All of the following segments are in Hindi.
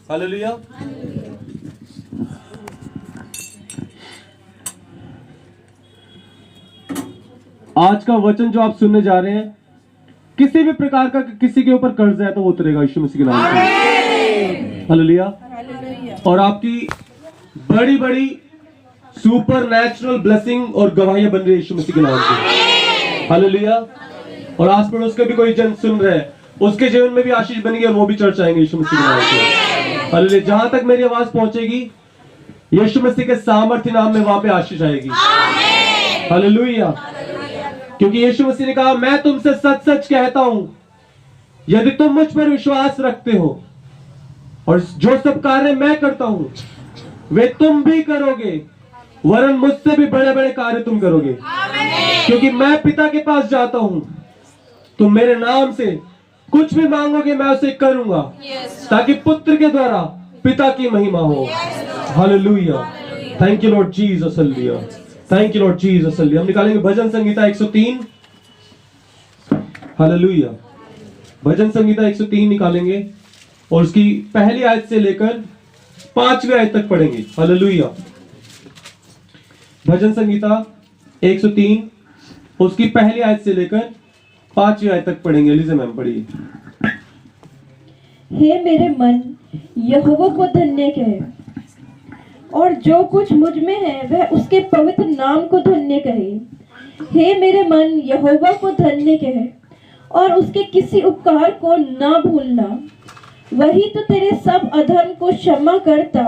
हालेलुया। आज का वचन जो आप सुनने जा रहे हैं, किसी भी प्रकार का किसी के ऊपर कर्ज है तो वो उतरेगा यीशु मसीह के नाम से। हालेलुया। और आपकी बड़ी बड़ी सुपर नेचुरल ब्लेसिंग और गवाहियां बन रही है यीशु मसीह के नाम से। हालेलुया। और आस पड़ोस के भी कोई जन सुन रहे हैं, उसके जीवन में भी आशीष बनेगी और वो भी चर्च आएंगे यीशु मसीह के नाम से। हालेलुया। जहां तक मेरी आवाज पहुंचेगी, यीशु मसीह के सामर्थ्य नाम में वहां पे आशीष आएगी। हालेलुया। क्योंकि यीशु मसीह ने कहा, मैं तुमसे सच सच कहता हूं, यदि तुम मुझ पर विश्वास रखते हो और जो सब कार्य मैं करता हूं वे तुम भी करोगे, वरन मुझसे भी बड़े बड़े कार्य तुम करोगे। क्योंकि मैं पिता के पास जाता हूं, तुम मेरे नाम से कुछ भी मांगोगे मैं उसे करूंगा, ताकि पुत्र के द्वारा पिता की महिमा हो। Hallelujah. Thank you Lord Jesus. हालेलुया। Thank you Lord Jesus. हम निकालेंगे भजन संगीता 103। हालेलुया। भजन संगीता 103 निकालेंगे और उसकी पहली आयत से लेकर 5वीं आयत तक पढ़ेंगे। हालेलुया। भजन संगीता 103 उसकी पहली आयत से लेकर 5वीं आयत तक पढ़ेंगे। एलिजा मैम पढ़िए। हे मेरे मन, यहोवा को धन्य कहे, और जो कुछ मुझ में है वह उसके पवित्र नाम को धन्य कहे। हे मेरे मन, यहोवा को धन्य कहे, और उसके किसी उपकार को ना भूलना। वही तो तेरे सब अधर्म को क्षमा करता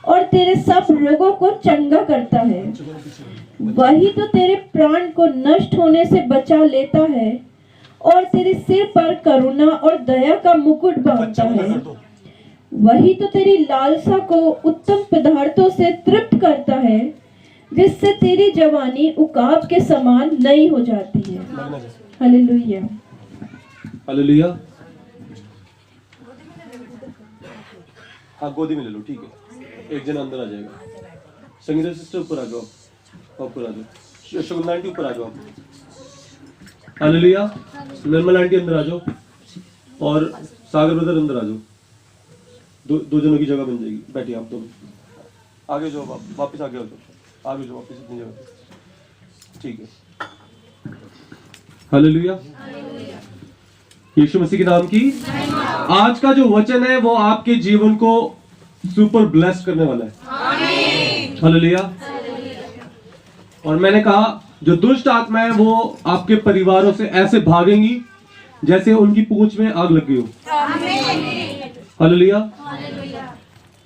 और तेरे सब रोगों को चंगा करता है। वही तो तेरे प्राण को नष्ट होने से बचा लेता है और तेरे सिर पर करुणा और दया का मुकुट बांधता है। वही तो तेरी लालसा को उत्तम पदार्थों से तृप्त करता है, जिससे तेरी जवानी उकाब के समान नई हो जाती है। हालेलुया। हालेलुया। हाँ, गोदी में ले लो, ठीक है। एक जन अंदर आ जाएगा। संगीता सिस्टर ऊपर आ जाओ, ऊपर आ जाओ। शगुन आंटी ऊपर आ जाओ। हालेलुया। निर्मल आंटी अंदर आ जाओ और सागर ब्रदर अंदर आ जाओ। दो जनों की जगह बन जाएगी। बैठिए आप दोनों। आगे जाओ, वापस आगे आ जाओ। आगे जाओ वापस अपनी जगह। ठीक है। हालेलुया। यीशु मसीह के नाम की। आज का जो वचन है वो आपके जीवन को सुपर ब्लेस्ड करने वाला है। हालेलुया। और मैंने कहा, जो दुष्ट आत्मा है वो आपके परिवारों से ऐसे भागेंगी जैसे उनकी पूंछ में आग लगी हो। हालेलुया।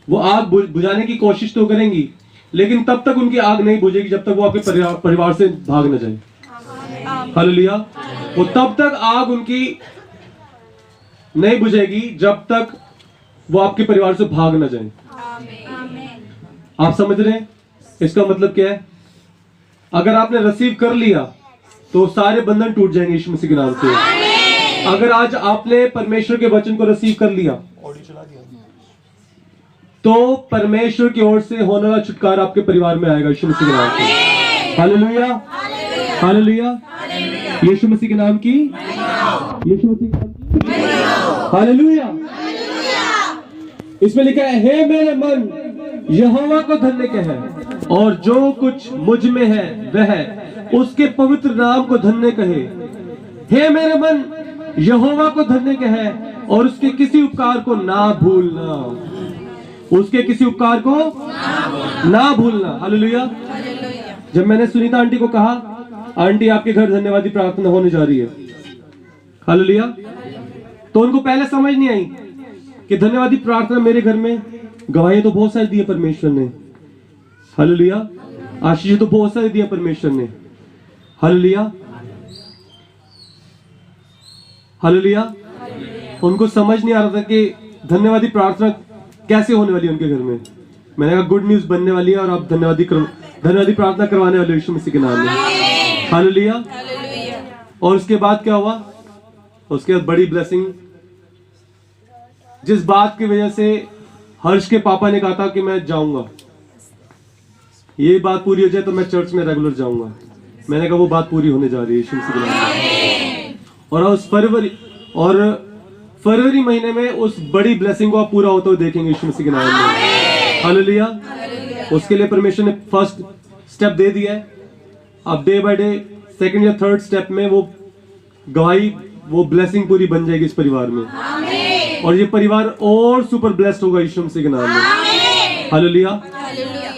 वो आग बुझाने की कोशिश तो करेंगी, लेकिन तब तक उनकी आग नहीं बुझेगी जब तक वो आपके परिवार से भाग न जाए। हालेलुया। वो तब तक आग उनकी नहीं बुझेगी जब तक वो आपके परिवार से भाग न जाए। आप समझ रहे हैं इसका मतलब क्या है? अगर आपने रिसीव कर लिया तो सारे बंधन टूट जाएंगे यीशु मसीह के नाम से। अगर आज आपने परमेश्वर के वचन को रिसीव कर लिया तो परमेश्वर की ओर से होने वाला छुटकारा आपके परिवार में आएगा यीशु मसीह के नाम से। हालेलुया। हालेलुया। यीशु मसीह के नाम की। यीशु मसीह के नाम की। हालेलुया। इसमें लिखा है, हे मेरे मन, यहोवा को धन्य कहे, और जो कुछ मुझ में है वह उसके पवित्र नाम को धन्य कहे। हे मेरे मन, यहोवा को धन्य कहे, और उसके किसी उपकार को ना भूलना। उसके किसी उपकार को ना भूलना। हालेलुया। जब मैंने सुनीता आंटी को कहा, आंटी आपके घर धन्यवादी प्रार्थना होने जा रही है, हालेलुया, तो उनको पहले समझ नहीं आई कि धन्यवादी प्रार्थना मेरे घर में गवाही तो बहुत सारी दी है परमेश्वर ने। हालेलुया। आशीष तो बहुत सारी दी है परमेश्वर ने। हालेलुया। हालेलुया। उनको समझ नहीं आ रहा था कि धन्यवादी प्रार्थना कैसे होने वाली है उनके घर में। मैंने कहा गुड न्यूज बनने वाली है और आप धन्यवादी प्रार्थना करवाने वाले यीशु मसीह के नाम में। हालेलुया। और उसके बाद क्या हुआ? उसके बाद बड़ी ब्लेसिंग, जिस बात की वजह से हर्ष के पापा ने कहा था कि मैं जाऊंगा, ये बात पूरी हो जाए तो मैं चर्च में रेगुलर जाऊंगा। मैंने कहा वो बात पूरी होने जा रही है यीशु मसीह के नाम में। और उस फरवरी महीने में उस बड़ी ब्लेसिंग को आप पूरा होते हुए देखेंगे यीशु मसीह के नाम में। हालेलुया। उसके लिए परमेश्वर ने फर्स्ट स्टेप दे दिया है। अब डे बाय डे सेकंड या थर्ड स्टेप में वो गवाही, वो ब्लेसिंग पूरी बन जाएगी इस परिवार में, और ये परिवार और सुपर ब्लेस्ड होगा यीशु मसीह के नाम में। Hallelujah,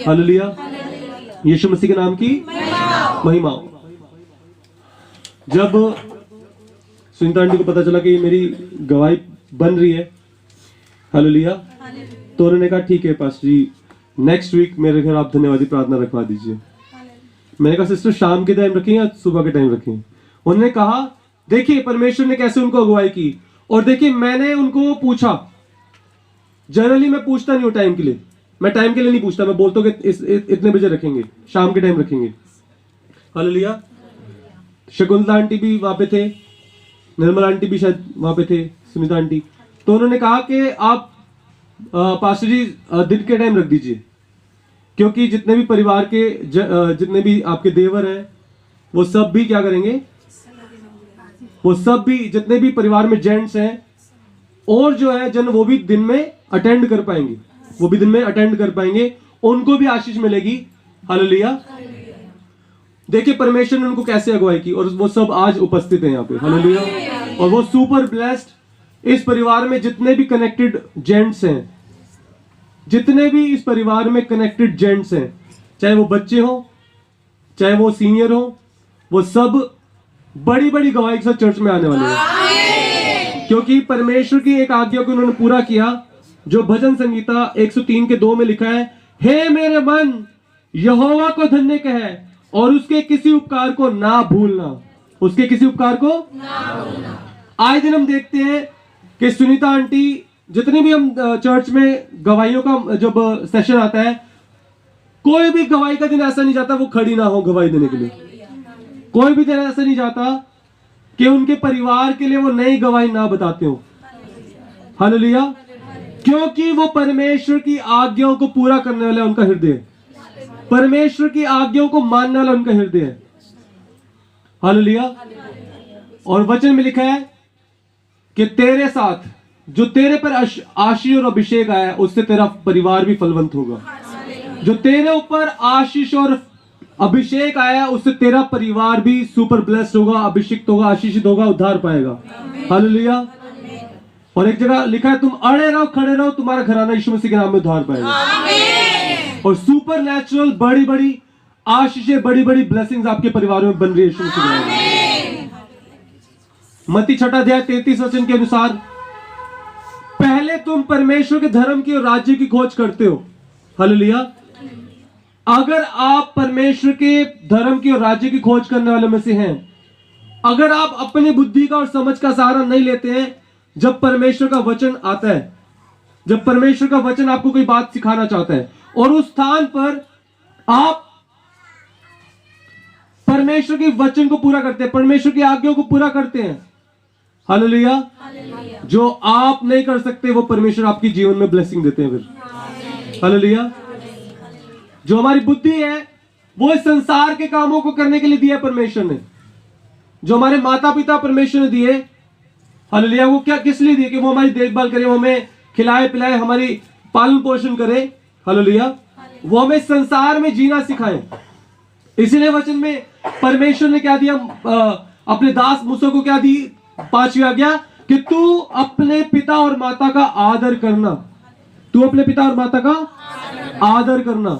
hallelujah. यीशु मसीह के नाम की महिमा हो। जब सुनीता आंटी को पता चला कि मेरी गवाही बन रही है, हालेलुया, तो उन्होंने कहा ठीक है पास्टर जी, नेक्स्ट वीक मेरे घर आप धन्यवादी प्रार्थना रखवा दीजिए। मैंने कहा सिस्टर शाम के टाइम रखें या सुबह के टाइम रखें? उन्होंने कहा देखिए परमेश्वर ने कैसे उनको अगुवाई की, और देखिए मैंने उनको पूछा, जनरली मैं पूछता नहीं हूँ टाइम के लिए, मैं टाइम के लिए नहीं पूछता, मैं बोलता हूँ कि इतने बजे रखेंगे, शाम के टाइम रखेंगे। हालेलुया। शकुंतला आंटी भी वहां पे थे, निर्मला आंटी भी शायद वहां पे थे, सुनीता आंटी, तो उन्होंने कहा कि आप पास्टर जी दिन के टाइम रख दीजिए, क्योंकि जितने भी परिवार के जितने भी आपके देवर हैं वो सब भी क्या करेंगे, वो सब भी जितने भी परिवार में जेंट्स हैं और जो है जन, वो भी दिन में अटेंड कर पाएंगे, वो भी दिन में अटेंड कर पाएंगे, उनको भी आशीष मिलेगी। हालेलुया। देखिए परमेश्वर ने उनको कैसे अगुवाई की, और वो सब आज उपस्थित हैं यहाँ पे। हालेलुया। और वो सुपर ब्लेस्ड। इस परिवार में जितने भी कनेक्टेड जेंट्स हैं, जितने भी इस परिवार में कनेक्टेड जेंट्स हैं, चाहे वो बच्चे हो, चाहे वो सीनियर हो, वो सब बड़ी बड़ी गवाही के साथ चर्च में आने वाले हैं, क्योंकि परमेश्वर की एक आज्ञा को उन्होंने पूरा किया, जो भजन संगीता 103 के 2 में लिखा है, हे मेरे मन यहोवा को धन्य कह और उसके किसी उपकार को ना भूलना, उसके किसी उपकार को ना भूलना। आए दिन हम देखते हैं कि सुनीता आंटी, जितनी भी हम चर्च में गवाहियों का जब सेशन आता है, कोई भी गवाही का दिन ऐसा नहीं जाता वो खड़ी ना हो गवाही देने के लिए, कोई भी दिन ऐसा नहीं जाता कि उनके परिवार के लिए वो नई गवाही ना बताते हो। हालेलुया। क्योंकि वो परमेश्वर की आज्ञाओं को पूरा करने वाला उनका हृदय, परमेश्वर की आज्ञाओं को मानने वाला उनका हृदय है। हालेलुया। और वचन में लिखा है कि तेरे साथ जो तेरे पर आशीष और अभिषेक आया, उससे तेरा परिवार भी फलवंत होगा। जो तेरे ऊपर आशीष और अभिषेक आया, उससे तेरा परिवार भी सुपर ब्लेस्ड होगा, अभिषेक होगा, आशीषित होगा, उद्धार पाएगा। हालेलुया। और एक जगह लिखा है, तुम अड़े रहो खड़े रहो, तुम्हारा घराना यीशु मसीह के नाम में उद्धार पाएगा। और सुपर नेचुरल बड़ी बड़ी आशीषें, बड़ी बड़ी ब्लेसिंग्स आपके परिवार में बन रही है यीशु मसीह के नाम में। मत्ती 6 अध्याय 33 वचन के अनुसार, पहले तुम परमेश्वर के धर्म की और राज्य की खोज करते हो। हालेलुया। अगर आप परमेश्वर के धर्म की और राज्य की खोज करने वाले में से हैं, अगर आप अपनी बुद्धि का और समझ का सहारा नहीं लेते हैं, जब परमेश्वर का वचन आता है, जब परमेश्वर का वचन आपको कोई बात सिखाना चाहता है, और उस स्थान पर आप परमेश्वर के वचन को पूरा करते हैं, परमेश्वर की आज्ञाओं को पूरा करते हैं। हालेलुया। जो आप नहीं कर सकते वो परमेश्वर आपके जीवन में ब्लेसिंग देते हैं फिर। हालेलुया। जो हमारी बुद्धि है वो इस संसार के कामों को करने के लिए दिया परमेश्वर ने। जो हमारे माता पिता परमेश्वर ने दिए, हालेलुया, वो क्या किस लिए दिए? कि वो हमारी देखभाल करे, वो हमें खिलाए पिलाए, हमारी पालन पोषण करे। हालेलुया। वो हमें संसार में जीना सिखाए। इसीलिए वचन में परमेश्वर ने क्या दिया, अपने दास मूसा को क्या दी? 5वीं आज्ञा कि तू अपने पिता और माता का आदर करना। तू अपने पिता और माता का आदर करना।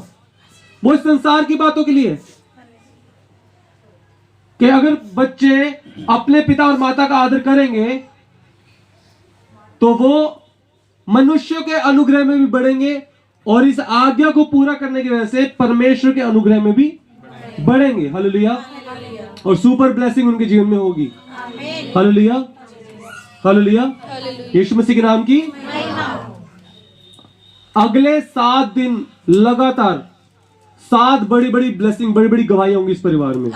वो इस संसार की बातों के लिए कि अगर बच्चे अपने पिता और माता का आदर करेंगे तो वो मनुष्यों के अनुग्रह में भी बढ़ेंगे, और इस आज्ञा को पूरा करने की वजह से परमेश्वर के अनुग्रह में भी बढ़ेंगे। हालेलुया। और सुपर ब्लेसिंग उनके जीवन में होगी। हालेलुया। हालेलुया। यीशु मसीह के नाम की। अगले 7 दिन लगातार 7 बड़ी बड़ी ब्लेसिंग, बड़ी बड़ी गवाही होंगी इस परिवार में।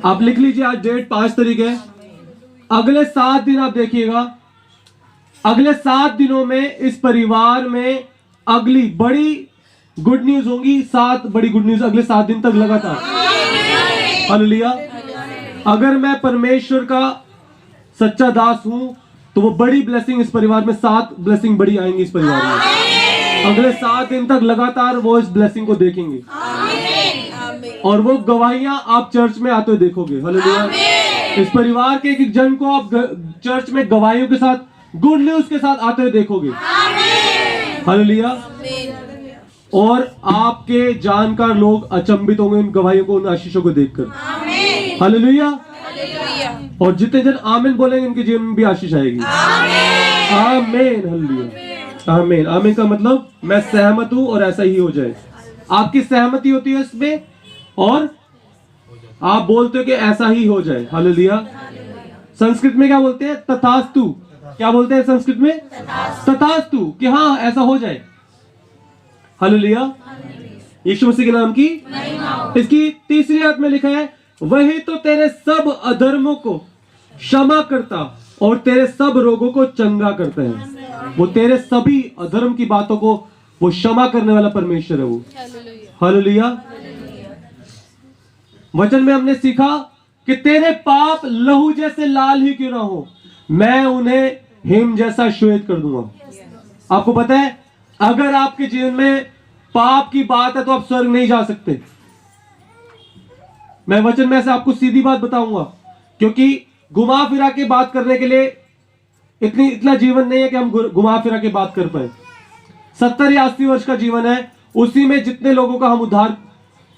आप लिख लीजिए, आज डेट 5 तारीख है। अगले 7 दिन आप देखिएगा, अगले 7 दिनों में इस परिवार में अगली बड़ी गुड न्यूज होंगी। 7 बड़ी गुड न्यूज अगले 7 दिन तक लगातार। हालेलुया। अगर मैं परमेश्वर का सच्चा दास हूं तो वो बड़ी ब्लेसिंग इस परिवार में, 7 ब्लेसिंग बड़ी आएंगी इस परिवार में। अगले 7 दिन तक लगातार वो इस ब्लेसिंग को देखेंगे और वो गवाहियां आप चर्च में आते हुए देखोगे। हालेलुया। इस परिवार के एक जन को आप चर्च में गवाहियों के साथ, गुड न्यूज के साथ आते हुए देखोगे। हालेलुया। और आपके जानकार लोग अचंभित होंगे उन गवाहियों को, उन आशीषों को देखकर। हालेलुया। और जितने जन आमीन बोलेंगे उनके जीवन में भी आशीष आएगी। आमीन। हालेलुया। आमीन। आमीन का मतलब मैं सहमत हूं और ऐसा ही हो जाए। आपकी सहमति होती है इसमें और आप बोलते हो कि ऐसा ही हो जाए। हालेलुया। संस्कृत में क्या बोलते हैं? तथास्तु। क्या बोलते हैं संस्कृत में? तथास्तु, कि हाँ ऐसा हो जाए। हालेलुया। यीशु मसीह के नाम की। इसकी तीसरी आयत में लिखा है, वही तो तेरे सब अधर्मों को क्षमा करता और तेरे सब रोगों को चंगा करता है। वो तेरे सभी अधर्म की बातों को वो क्षमा करने वाला परमेश्वर है वो। हालेलुया। वचन में हमने सीखा कि तेरे पाप लहू जैसे लाल ही क्यों ना हो, मैं उन्हें हिम जैसा श्वेत कर दूंगा। आपको पता है, अगर आपके जीवन में पाप की बात है तो आप स्वर्ग नहीं जा सकते। मैं वचन में से आपको सीधी बात बताऊंगा, क्योंकि घुमा फिरा के बात करने के लिए इतना जीवन नहीं है कि हम घुमा फिरा के बात कर पाए। 70 या 80 वर्ष का जीवन है, उसी में जितने लोगों का हम उद्धार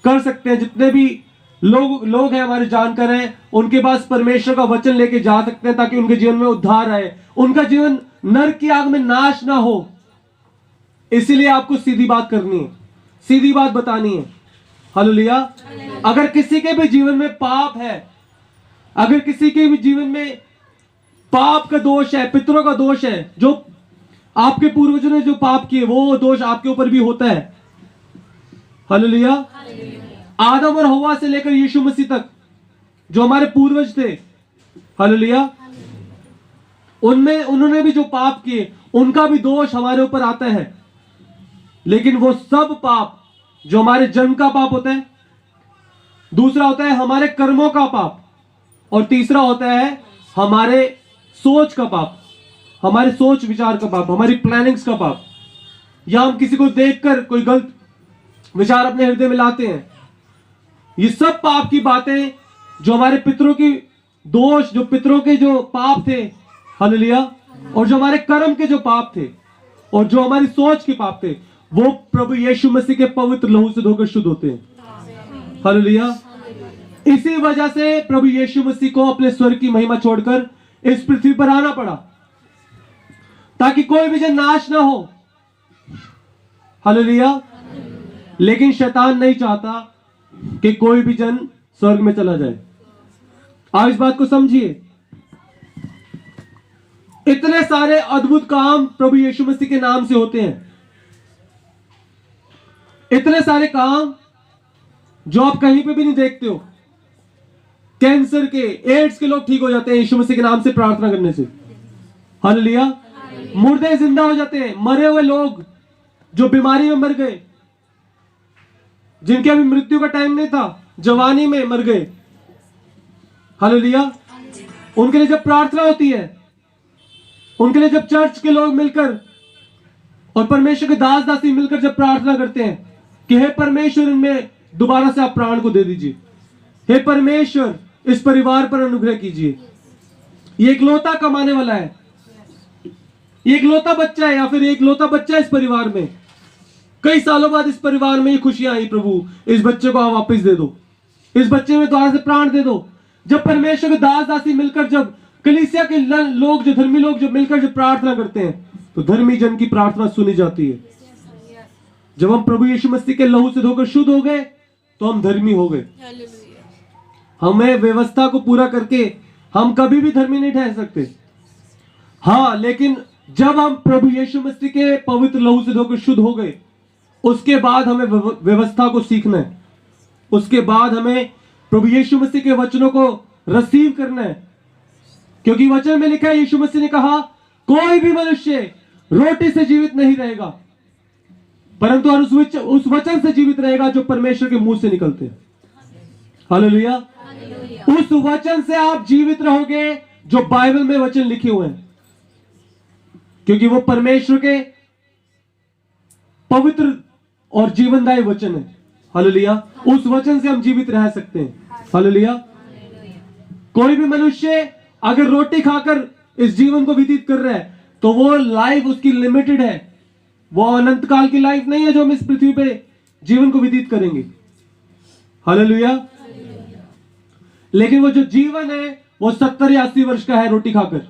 कर सकते हैं, जितने भी लोग हैं हमारे जानकार हैं, उनके पास परमेश्वर का वचन लेके जा सकते हैं ताकि उनके जीवन में उद्धार आए, उनका जीवन नरक की आग में नाश ना हो। इसीलिए आपको सीधी बात करनी है, सीधी बात बतानी है। हालेलुया। अगर किसी के भी जीवन में पाप है, अगर किसी के भी जीवन में पाप का दोष है, पितरों का दोष है, जो आपके पूर्वजों ने जो पाप किए वो दोष आपके ऊपर भी होता है। हालेलुया। आदम और हव्वा से लेकर यीशु मसीह तक जो हमारे पूर्वज थे, हालेलुया, उन्होंने भी जो पाप किए उनका भी दोष हमारे ऊपर आता है। लेकिन वो सब पाप जो हमारे जन्म का पाप होता है, दूसरा होता है हमारे कर्मों का पाप, और तीसरा होता है हमारे सोच का पाप, हमारे सोच विचार का पाप, हमारी प्लानिंग्स का पाप, या हम किसी को देखकर कोई गलत विचार अपने हृदय में लाते हैं। ये सब पाप की बातें जो हमारे पितरों की दोष, जो पितरों के जो पाप थे, हालेलुया, और जो हमारे कर्म के जो पाप थे और जो हमारी सोच के पाप थे, वो प्रभु यीशु मसीह के पवित्र लहू से धोकर शुद्ध होते हैं। हालेलुया। इसी वजह से प्रभु यीशु मसीह को अपने स्वर्ग की महिमा छोड़कर इस पृथ्वी पर आना पड़ा, ताकि कोई भी जन नाश ना हो। हालेलुया। लेकिन शैतान नहीं चाहता कि कोई भी जन स्वर्ग में चला जाए। आप इस बात को समझिए। इतने सारे अद्भुत काम प्रभु यीशु मसीह के नाम से होते हैं, इतने सारे काम जो आप कहीं पे भी नहीं देखते हो। कैंसर के, एड्स के लोग ठीक हो जाते हैं यीशु मसीह के नाम से प्रार्थना करने से। हालेलुया। मुर्दे जिंदा हो जाते हैं, मरे हुए लोग जो बीमारी में मर गए, जिनके अभी मृत्यु का टाइम नहीं था, जवानी में मर गए, हालेलुया, उनके लिए जब प्रार्थना होती है, उनके लिए जब चर्च के लोग मिलकर और परमेश्वर के दास दासी मिलकर जब प्रार्थना करते हैं कि हे परमेश्वर, इनमें दोबारा से आप प्राण को दे दीजिए, हे परमेश्वर इस परिवार पर अनुग्रह कीजिए। ये इकलौता कमाने वाला है, ये इकलौता बच्चा है, या फिर एक लौता बच्चा है इस परिवार में। कई सालों बाद इस परिवार में ये खुशियां आई, प्रभु इस बच्चे को आप वापस दे दो, इस बच्चे में दोबारा से प्राण दे दो। जब परमेश्वर के दास दासी मिलकर, जब कलीसिया के लोग, जो धर्मी लोग जो मिलकर जब प्रार्थना करते हैं, तो धर्मी जन की प्रार्थना सुनी जाती है। जब हम प्रभु यीशु मसीह के लहू से धोकर शुद्ध हो गए तो हम धर्मी हो गए। हमें व्यवस्था को पूरा करके हम कभी भी धर्मी नहीं ठहर सकते। हाँ, लेकिन जब हम प्रभु यीशु मसीह के पवित्र लहू से धोकर शुद्ध हो गए, उसके बाद हमें व्यवस्था को सीखना है। उसके बाद हमें प्रभु यीशु मसीह के वचनों को रिसीव करना है, क्योंकि वचन में लिखा है, यीशु मसीह ने कहा, कोई भी मनुष्य रोटी से जीवित नहीं रहेगा, परंतु उस वचन से जीवित रहेगा जो परमेश्वर के मुंह से निकलते हैं। हालेलुया। उस वचन से आप जीवित रहोगे जो बाइबल में वचन लिखे हुए हैं। क्योंकि वो परमेश्वर के पवित्र और जीवनदायी वचन है। हालेलुया। उस वचन से हम जीवित रह सकते हैं। हालेलुया। कोई भी मनुष्य अगर रोटी खाकर इस जीवन को व्यतीत कर रहा है तो वो लाइफ उसकी लिमिटेड है, वो अनंत काल की लाइफ नहीं है जो हम इस पृथ्वी पे जीवन को व्यतीत करेंगे। हालेलुया। लेकिन वो जो जीवन है वो 70 या 80 वर्ष का है रोटी खाकर।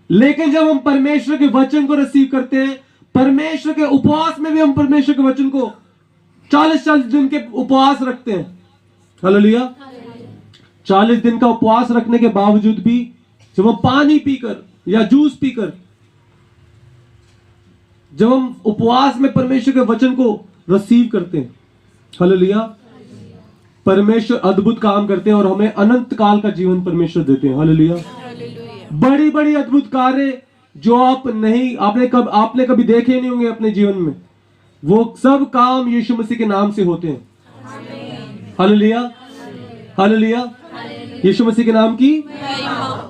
लेकिन जब हम परमेश्वर के वचन को रिसीव करते हैं, परमेश्वर के उपवास में भी हम परमेश्वर के वचन को 40 दिन के उपवास रखते हैं। हालेलुया। 40 दिन का उपवास रखने के बावजूद भी जब हम पानी पीकर या जूस पीकर, जब हम उपवास में परमेश्वर के वचन को रिसीव करते हैं, हालेलुया, परमेश्वर अद्भुत काम करते हैं और हमें अनंत काल का जीवन परमेश्वर देते हैं। हालेलुया। बड़ी बड़ी अद्भुत कार्य जो आपने कभी देखे नहीं होंगे अपने जीवन में, वो सब काम यीशु मसीह के नाम से होते हैं। हालेलुया। हालेलुया। यीशु मसीह के नाम की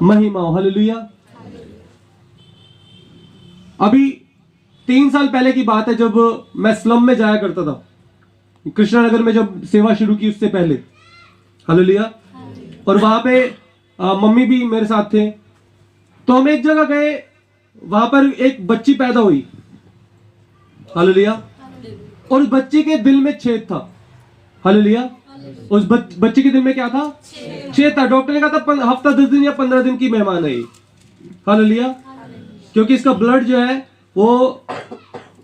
महिमा हो। हालेलुया। अभी 3 साल पहले की बात है जब मैं स्लम में जाया करता था, कृष्णानगर में जब सेवा शुरू की उससे पहले। हालेलुया। और वहां पे मम्मी भी मेरे साथ थे। तो हम एक जगह गए, वहां पर एक बच्ची पैदा हुई। हालेलुया। और उस बच्ची के दिल में छेद था। हालेलुया। उस बच्ची के दिल में क्या था? छेद था। डॉक्टर ने कहा था हफ्ता 10 दिन या 15 दिन की मेहमान है ये। हालेलुया। क्योंकि इसका ब्लड जो है वो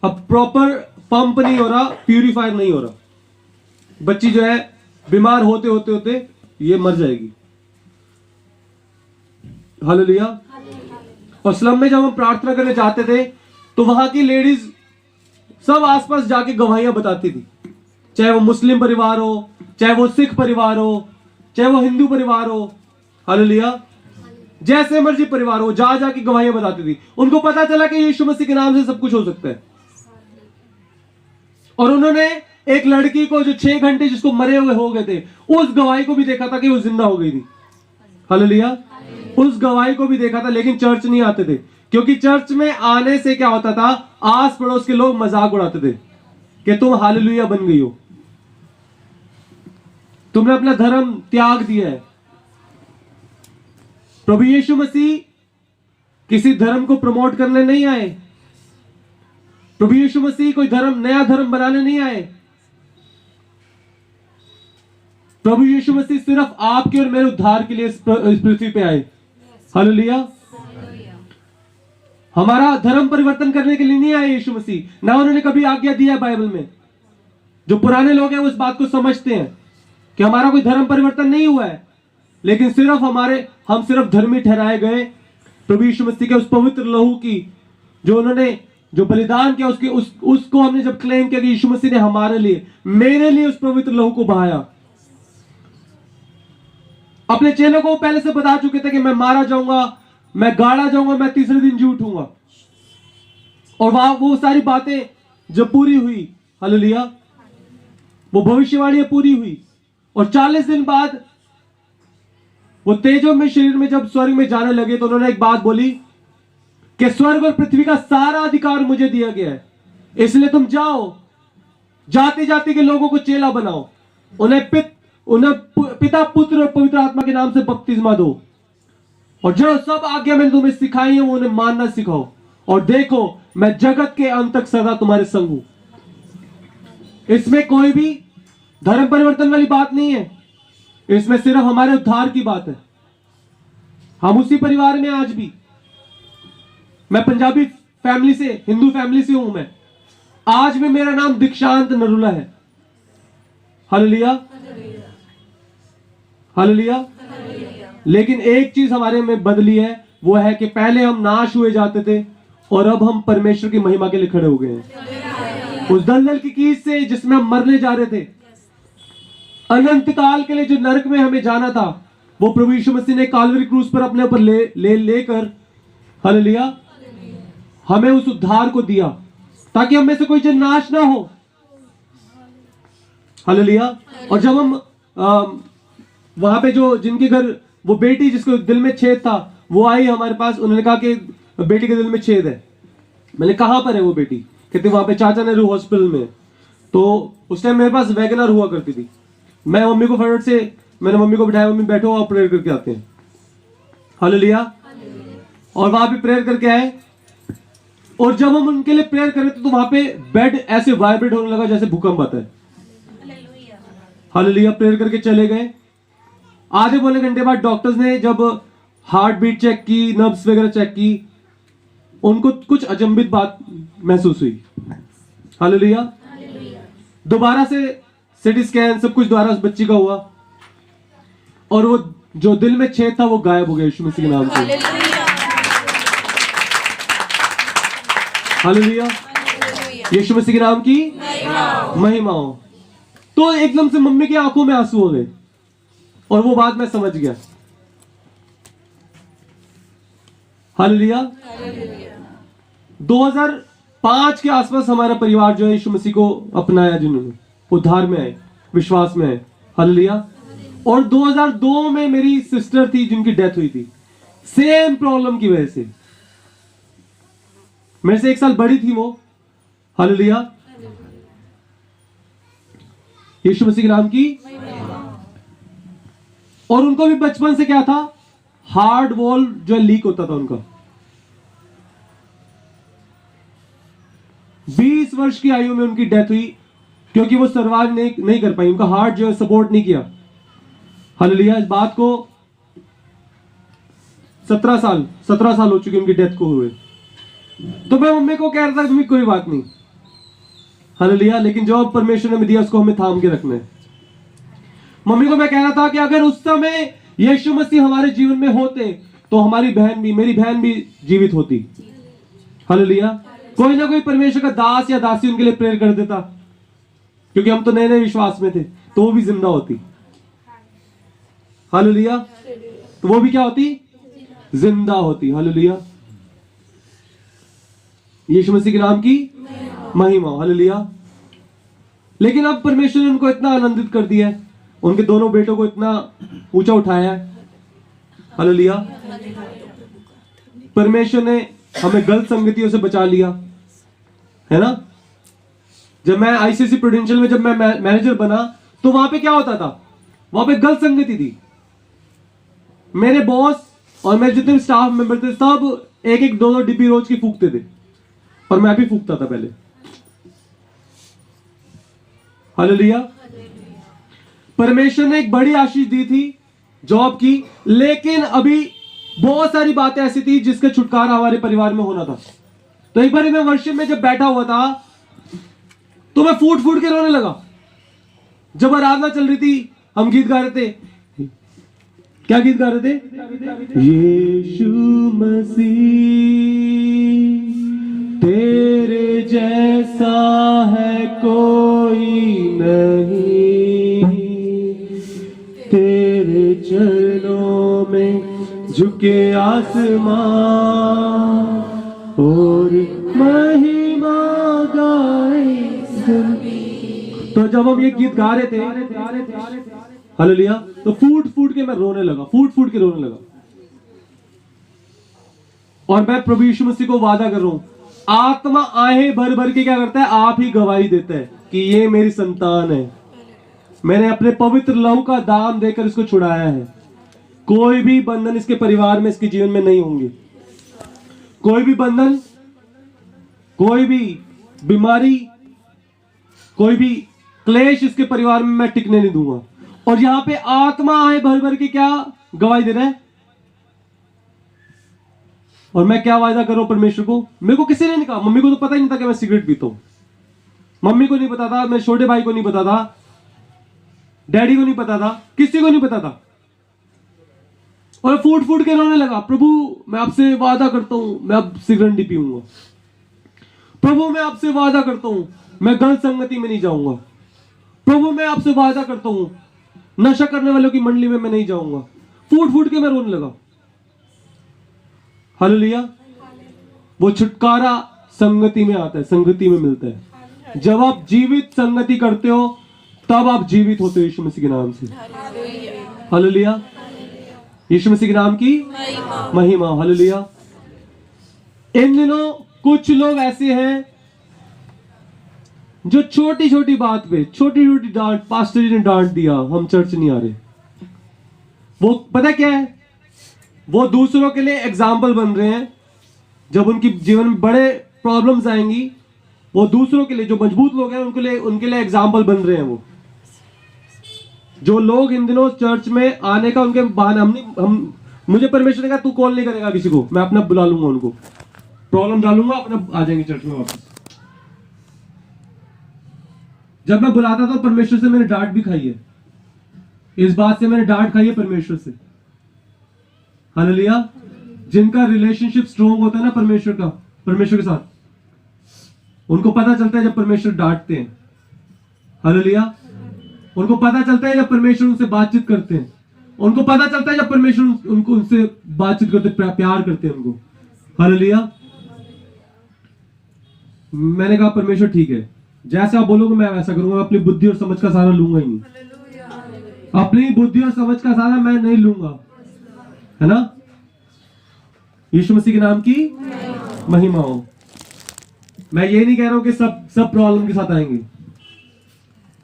अब प्रॉपर पंप नहीं हो रहा, प्यूरिफायर नहीं हो रहा। बच्ची जो है बीमार होते होते होते ये मर जाएगी। हालेलुया। और स्लम में जब हम प्रार्थना करने जाते थे तो वहां की लेडीज सब आसपास जाके गवाहियां बताती थी, चाहे वो मुस्लिम परिवार हो, चाहे वो सिख परिवार हो, चाहे वो हिंदू परिवार हो। हालेलुया। जैसे मर्जी परिवार हो, जा जाके गवाहियां बताती थी। उनको पता चला कि यीशु मसीह के नाम से सब कुछ हो सकता है। और उन्होंने एक लड़की को जो 6 घंटे जिसको मरे हुए हो गए थे, उस गवाही को भी देखा था कि वो जिंदा हो गई थी। हालेलुया। उस गवाही को भी देखा था, लेकिन चर्च नहीं आते थे, क्योंकि चर्च में आने से क्या होता था, आस पड़ोस के लोग मजाक उड़ाते थे कि तुम हालेलुया बन गई हो, तुमने अपना धर्म त्याग दिया है। प्रभु यीशु मसीह किसी धर्म को प्रमोट करने नहीं आए। प्रभु यीशु मसीह कोई नया धर्म बनाने नहीं आए। प्रभु यीशु मसीह सिर्फ आपके और मेरे उद्धार के लिए इस पृथ्वी पे आए। हालेलुया। हमारा धर्म परिवर्तन करने के लिए नहीं आए यीशु मसीह, ना उन्होंने कभी आज्ञा दिया है बाइबल में। जो पुराने लोग हैं वो इस बात को समझते हैं कि हमारा कोई धर्म परिवर्तन नहीं हुआ है, लेकिन हम सिर्फ धर्मी ठहराए गए प्रभु यीशु मसीह के उस पवित्र लहू की, जो उन्होंने जो बलिदान किया, उसको हमने जब क्लेम किया कि यीशु मसीह ने हमारे लिए, मेरे लिए उस पवित्र लहू को बहाया। अपने चेलों को पहले से बता चुके थे कि मैं मारा जाऊंगा, मैं गाड़ा जाऊंगा, मैं तीसरे दिन जी उठूंगा। और वहां वो सारी बातें जब पूरी हुई, हालेलुया, वो भविष्यवाणियां पूरी हुई। और 40 दिन बाद वो तेजो में शरीर में जब स्वर्ग में जाने लगे तो उन्होंने एक बात बोली कि स्वर्ग और पृथ्वी का सारा अधिकार मुझे दिया गया है, इसलिए तुम जाओ, जाति जाति के लोगों को चेला बनाओ, उन्हें पिता पुत्र और पवित्र आत्मा के नाम से बपतिस्मा दो, और जो सब आज्ञा मैंने तुम्हें सिखाई है वो उन्हें मानना सिखाओ, और देखो मैं जगत के अंत तक सदा तुम्हारे संग हूं। इसमें कोई भी धर्म परिवर्तन वाली बात नहीं है, इसमें सिर्फ हमारे उद्धार की बात है। हम उसी परिवार में आज भी, मैं पंजाबी फैमिली से, हिंदू फैमिली से हूं, मैं आज भी मेरा नाम दीक्षांत नरूला है। हालेलुया। हालेलुया। लेकिन एक चीज हमारे में बदली है, वो है कि पहले हम नाश हुए जाते थे और अब हम परमेश्वर की महिमा के लिए खड़े हो गए हैं। उस दलदल की कीज से जिसमें हम मरने जा रहे थे, अनंत काल के लिए जो नरक में हमें जाना था, वो प्रभु यीशु मसीह ने काल्वरी क्रूस पर अपने ऊपर लेकर, हालेलुया, हमें उस उद्धार को दिया ताकि हम में से कोई जन नाश ना हो। हालेलुया। और जब हम वहां पे जो जिनके घर वो बेटी जिसको दिल में छेद था, वो आई हमारे पास, उन्होंने कहा कि बेटी के दिल में छेद है। मैंने कहाँ पर है वो बेटी? कहते वहां पे चाचा नेहरू हॉस्पिटल में। तो उस टाइम मेरे पास वैगनर हुआ करती थी। मैं मम्मी को फटाफट से मैंने मम्मी को बिठाया, मम्मी बैठो आप प्रेयर करके आते हैं। हालेलुया। और वहां पे प्रेयर करके आए, और जब हम उनके लिए प्रेयर कर रहे थे तो वहां पे बेड ऐसे वाइब्रेट होने लगा जैसे भूकंप आता है। हालेलुया। प्रेयर करके चले गए। आधे पौने घंटे बाद डॉक्टर्स ने जब हार्ट बीट चेक की, नर्व्स वगैरह चेक की, उनको कुछ अचंभित बात महसूस हुई। हालेलुया। दोबारा से सिटी स्कैन सब कुछ दोबारा उस बच्ची का हुआ, और वो जो दिल में छेद था वो गायब हो गया यीशु मसीह के नाम से। हालेलुया। यीशु मसीह के नाम की महिमा हो। तो एकदम से मम्मी की आंखों में आंसू हो गए, और वो बात मैं समझ गया। हालेलुया। 2005 के आसपास हमारा परिवार जो है यीशु मसीह को अपनाया, जिन्होंने उद्धार में आए, विश्वास में आए। हालेलुया। और 2002 में मेरी सिस्टर थी जिनकी डेथ हुई थी, सेम प्रॉब्लम की वजह से। मेरे से 1 साल बड़ी थी वो। हालेलुया। यीशु मसीह के नाम की। और उनको भी बचपन से क्या था, हार्ट वॉल जो लीक होता था उनका। 20 वर्ष की आयु में उनकी डेथ हुई, क्योंकि वो सर्वाइव नहीं कर पाई, उनका हार्ट जो है सपोर्ट नहीं किया। हालेलुया। इस बात को 17 साल हो चुके उनकी डेथ को हुए। तो मैं मम्मी को कह रहा था, मम्मी कोई बात नहीं। हालेलुया। लेकिन जो परमेश्वर ने दिया उसको हमें थाम के रखना है। मम्मी को मैं कह रहा था कि अगर उस समय यीशु मसीह हमारे जीवन में होते तो हमारी बहन भी, मेरी बहन भी जीवित होती। हालेलुया। कोई ना कोई परमेश्वर का दास या दासी उनके लिए प्रेयर कर देता, क्योंकि हम तो नए नए विश्वास में थे, तो वो भी जिंदा होती। हालेलुया। तो वो भी क्या होती? जिंदा होती। हालेलुया। यीशु मसीह के नाम की महिमा। हालेलुया। लेकिन अब परमेश्वर ने उनको इतना आनंदित कर दिया है, उनके दोनों बेटों को इतना ऊंचा उठाया है। हालेलुया। परमेश्वर ने हमें गलत संगतियों से बचा लिया है ना। जब मैं आईसीएसई प्रूडेंशियल में जब मैं मैनेजर बना, तो वहां पे क्या होता था, वहां पे गलत संगति थी। मेरे बॉस और मेरे जितने भी स्टाफ मेंबर थे सब एक एक दो डिब्बी रोज की फूकते थे, और मैं भी फूकता था पहले। हालेलुया। परमेश्वर ने एक बड़ी आशीष दी थी जॉब की, लेकिन अभी बहुत सारी बातें ऐसी थी जिसका छुटकारा हमारे परिवार में होना था। तो एक बार मैं वर्शिप में जब बैठा हुआ था, तो मैं फूट फूट के रोने लगा। जब आराधना चल रही थी, हम गीत गा रहे थे। क्या गीत गा रहे थे? यीशु मसीह तेरे जैसा है कोई नहीं, तेरे चरणों में झुके आसमां और महिमा गाए। तो जब हम ये गीत गा रहे थे, हालेलुया, तो फूट फूट के मैं रोने लगा, फूट फूट के रोने लगा। और मैं प्रभु यीशु मसीह को वादा कर रहा हूं, आत्मा आहे भर भर के क्या करता है, आप ही गवाही देता है कि ये मेरी संतान है। मैंने अपने पवित्र लहू का दाम देकर इसको छुड़ाया है। कोई भी बंधन इसके परिवार में, इसके जीवन में नहीं होंगे। कोई भी बंधन, कोई भी बीमारी, कोई भी क्लेश इसके परिवार में मैं टिकने नहीं दूंगा। और यहां पे आत्मा आहे भर भर के क्या गवाही दे रहा है। और मैं क्या वायदा कर रहा हूं परमेश्वर को, मेरे को किसी ने नहीं कहा। मम्मी को तो पता ही नहीं था कि मैं सिगरेट पीता हूं, मम्मी को नहीं पता था, मेरे छोटे भाई को नहीं पता था, डैडी को नहीं पता था, किसी को नहीं पता था। और फूट फूट के रोने लगा, प्रभु मैं आपसे वादा करता हूं मैं अब सिगरेट नहीं पीऊंगा। प्रभु मैं आपसे वादा करता हूं मैं गलत संगति में नहीं जाऊंगा। प्रभु मैं आपसे वादा करता हूं नशा करने वालों की मंडली में मैं नहीं जाऊंगा। फूट फूट के मैं रोने लगा। हालेलुया। वो छुटकारा संगति में आता है, संगति में मिलता है। जब आप जीवित संगति करते हो तब आप जीवित होते हो यीशु मसीह के नाम से। हालेलुया। यीशु मसीह के नाम की महिमा। हालेलुया। इन दिनों कुछ लोग ऐसे हैं जो छोटी छोटी बात पे छोटी छोटी डांट, पास्टर जी ने डांट दिया, हम चर्च नहीं आ रहे। वो पता क्या है, वो दूसरों के लिए एग्जाम्पल बन रहे हैं। जब उनकी जीवन में बड़े प्रॉब्लम्स आएंगी, वो दूसरों के लिए, जो मजबूत लोग हैं उनके लिए एग्जाम्पल बन रहे हैं। वो जो लोग इन दिनों चर्च में आने का उनके बहाने, मुझे परमेश्वर ने कहा तू कॉल नहीं करेगा किसी को, मैं अपना बुला लूंगा, उनको प्रॉब्लम डालूंगा, अपना आ जाएंगे चर्च में वापस। जब मैं बुलाता था परमेश्वर से मैंने डांट भी खाई है, इस बात से मैंने डांट खाई है परमेश्वर से। हालेलुया। जिनका रिलेशनशिप स्ट्रॉन्ग होता है ना परमेश्वर के साथ, उनको पता चलता है जब परमेश्वर डांटते हैं। हालेलुया। उनको पता चलता है जब परमेश्वर उनसे बातचीत करते हैं, उनको पता चलता है जब परमेश्वर उनसे बातचीत करते, प्यार करते हैं उनको। हालेलुया। मैंने कहा परमेश्वर ठीक है, जैसे आप बोलोगे मैं वैसा करूंगा, अपनी बुद्धि और समझ का सहारा लूंगा ही नहीं। अपनी बुद्धि और समझ का सहारा मैं नहीं लूंगा, है ना। यीशु मसीह के नाम की महिमा हो। मैं ये नहीं कह रहा हूं कि सब प्रॉब्लम के साथ आएंगे।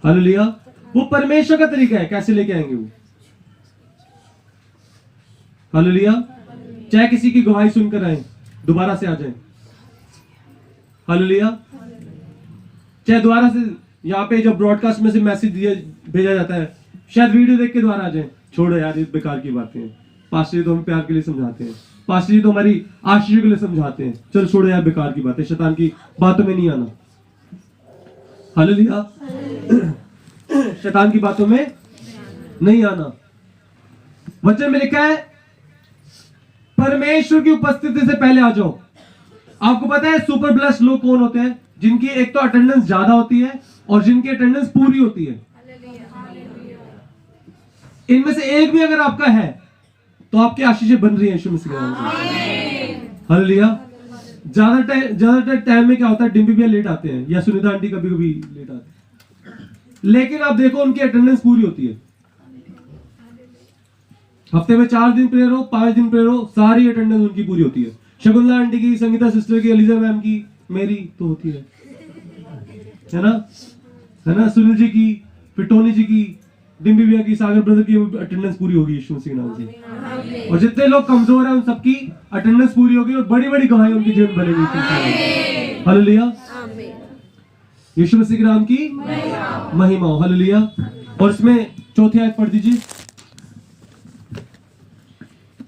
हालेलुया। वो परमेश्वर का तरीका है कैसे लेके आएंगे वो। हालेलुया। चाहे किसी की गवाही सुनकर आए, दोबारा से आ जाए। हालेलुया। चाहे दोबारा से यहाँ पे जब ब्रॉडकास्ट में से मैसेज भेजा जाता है, शायद वीडियो देख के दोबारा आ जाए, छोड़ो यार ये बेकार की बातें हैं, पास्टर जी तो हमें प्यार के लिए समझाते हैं, पास्टर जी तो हमारी आशीष के लिए समझाते हैं, चलो छोड़ो यार बेकार की बातें, शैतान की बातों में नहीं आना। हालेलुया। शैतान की बातों में नहीं आना। वचन में लिखा है परमेश्वर की उपस्थिति से पहले आ जाओ। आपको पता है सुपर ब्लेस्ड लोग कौन होते हैं? जिनकी एक तो अटेंडेंस ज्यादा होती है और जिनकी अटेंडेंस पूरी होती है। इनमें से एक भी अगर आपका है तो आपकी आशीषें बन रही हैं यीशु मसीह के नाम से। हालेलुया। ज्यादातर टाइम में क्या होता है, डिम्पी भैया लेट आते हैं या सुनीता आंटी कभी कभी लेट आते हैं, लेकिन आप देखो उनकी अटेंडेंस पूरी होती है। हफ्ते में 4 दिन प्रेयर हो, 5 दिन प्रेयर हो, सारी अटेंडेंस उनकी पूरी होती है। शकुंतला आंटी की, संगीता सिस्टर की, अलीजा मैम की, मेरी तो होती है ना, सुनील जी की, फिर टोनी जी की, डिम्बी भैया की, सागर ब्रदर की अटेंडेंस पूरी होगी यीशु मसीह के नाम से। और जितने लोग कमजोर हैं उन सबकी अटेंडेंस पूरी होगी और बड़ी बड़ी गवाही उनकी जीवन बनेगी। हालेलुया। यीशु मसीह के नाम की महिमा हो। हालेलुया। और इसमें चौथी आयत पढ़ दीजिए।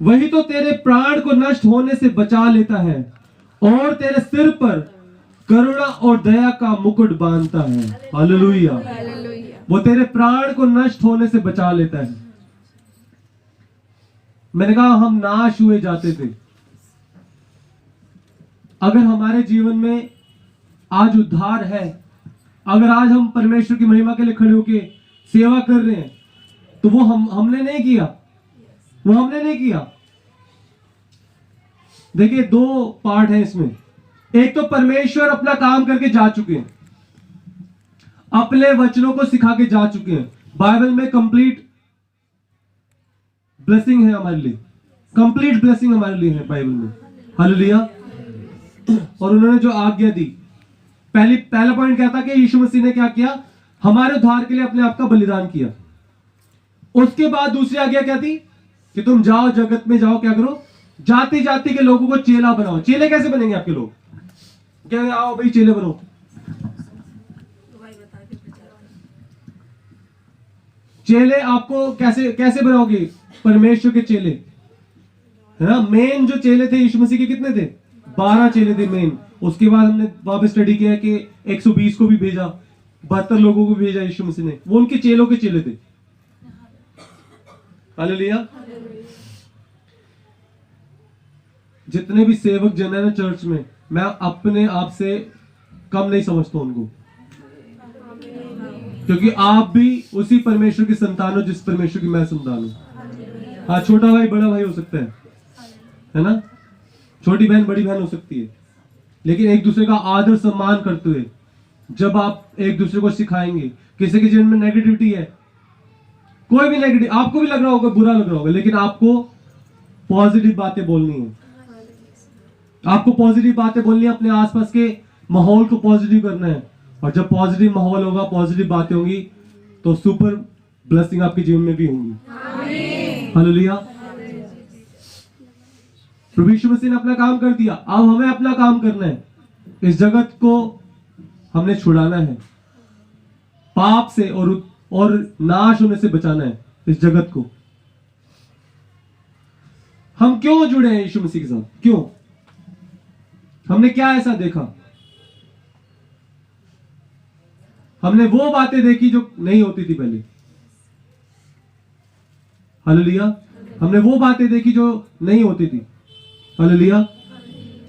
वही तो तेरे प्राण को नष्ट होने से बचा लेता है और तेरे सिर पर करुणा और दया का मुकुट बांधता है। हालेलुया। वो तेरे प्राण को नष्ट होने से बचा लेता है। मैंने कहा हम नाश हुए जाते थे, अगर हमारे जीवन में आज उद्धार है, अगर आज हम परमेश्वर की महिमा के लिए खड़े होके सेवा कर रहे हैं, तो वो हमने नहीं किया, वो हमने नहीं किया। देखिए 2 पार्ट है इसमें। एक तो परमेश्वर अपना काम करके जा चुके हैं, अपने वचनों को सिखा के जा चुके हैं। बाइबल में कंप्लीट ब्लेसिंग है हमारे लिए, कंप्लीट ब्लेसिंग हमारे लिए है बाइबल में। हालेलुया। और उन्होंने जो आज्ञा दी, पहला पॉइंट क्या था कि यीशु मसीह ने क्या किया, हमारे उद्धार के लिए अपने आप का बलिदान किया। उसके बाद दूसरी आज्ञा क्या थी कि तुम जाओ जगत में जाओ, क्या करो, जाति जाति के लोगों को चेला बनाओ। चेले कैसे बनेंगे आपके लोग? क्या आओ भाई चेले बनो। चेले आपको कैसे बनाओगे? परमेश्वर के चेले, है ना। मेन जो चेले थे यीशु मसीह के कितने थे? 12 चेले थे मेन। उसके बाद हमने वापस स्टडी किया कि 120 को भी भेजा, 72 लोगों को भेजा यीशु मसीह ने, वो उनके चेलों के चेले थे। हालेलुया। जितने भी सेवक जन है ना चर्च में, मैं अपने आप से कम नहीं समझता उनको, क्योंकि आप भी उसी परमेश्वर की संतान हो जिस परमेश्वर की मैं संतान हूं। हाँ, छोटा भाई बड़ा भाई हो सकता है ना, छोटी बहन बड़ी बहन हो सकती है, लेकिन एक दूसरे का आदर सम्मान करते हुए जब आप एक दूसरे को सिखाएंगे। किसी के जीवन में नेगेटिविटी है, कोई भी नेगेटिव, आपको भी लग रहा होगा, बुरा लग रहा होगा, लेकिन आपको पॉजिटिव बातें बोलनी है। आपको पॉजिटिव बातें बोलनी है, अपने आसपास के माहौल को पॉजिटिव करना है, और जब पॉजिटिव माहौल होगा, पॉजिटिव बातें होंगी, तो सुपर ब्लेसिंग आपके जीवन में भी होंगी। हालेलुया। प्रभु यीशु मसीह ने अपना काम कर दिया, अब हमें अपना काम करना है। इस जगत को हमने छुड़ाना है, पाप से और नाश होने से बचाना है इस जगत को। हम क्यों जुड़े हैं यीशु मसीह के साथ? क्यों? हमने क्या ऐसा देखा? हमने वो बातें देखी जो नहीं होती थी पहले। हालेलुया। हमने वो बातें देखी जो नहीं होती थी। हालेलुया।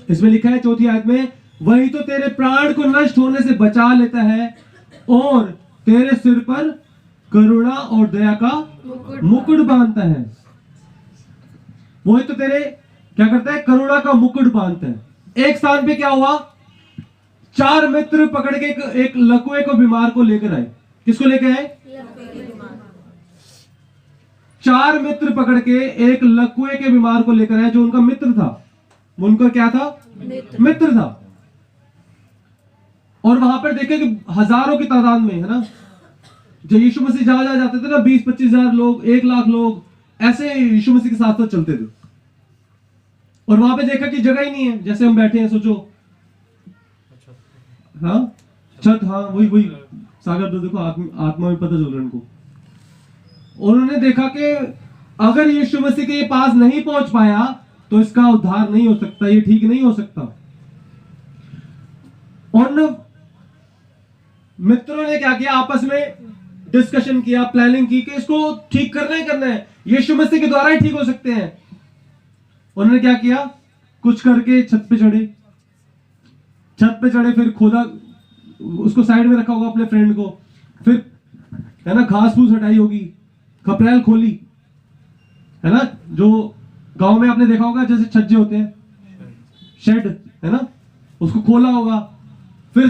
इसमें लिखा है 4th आयत में, वही तो तेरे प्राण को नष्ट होने से बचा लेता है और तेरे सिर पर करुणा और दया का मुकुट बांधता है। वही तो तेरे क्या करता है? करुणा का मुकुट बांधता है। एक स्थान पे क्या हुआ? 4 मित्र पकड़ के एक लकवे को बीमार को लेकर आए। किसको लेकर आए? 4 मित्र पकड़ के एक लकवे के बीमार को लेकर आए, जो उनका मित्र था। उनका क्या था? मित्र था। और वहां पर देखे कि हजारों की तादाद में, है ना, जो यीशु मसीह जहां जाते थे ना, 20-25 हजार लोग, 1 लाख लोग ऐसे यीशु मसीह के साथ साथ चलते थे। और वहां पे देखा कि जगह ही नहीं है, जैसे हम बैठे हैं, सोचो। हाँ, छत, हाँ, वही सागर तो देखो, आत्मा में पता चल रहा है उनको। उन्होंने देखा कि अगर यीशु मसीह के पास नहीं पहुंच पाया तो इसका उद्धार नहीं हो सकता, ये ठीक नहीं हो सकता। और मित्रों ने क्या किया? आपस में डिस्कशन किया, प्लानिंग की कि इसको ठीक करना ही करना है, यीशु मसीह के द्वारा ही ठीक हो सकते हैं। उन्होंने क्या किया? कुछ करके छत पे चढ़े, फिर खोदा, उसको साइड में रखा होगा अपने फ्रेंड को, फिर, है ना, घास फूस हटाई होगी, खपरेल खोली, है ना, जो गांव में आपने देखा होगा जैसे छज्जे होते हैं, शेड, है ना, उसको खोला होगा, फिर,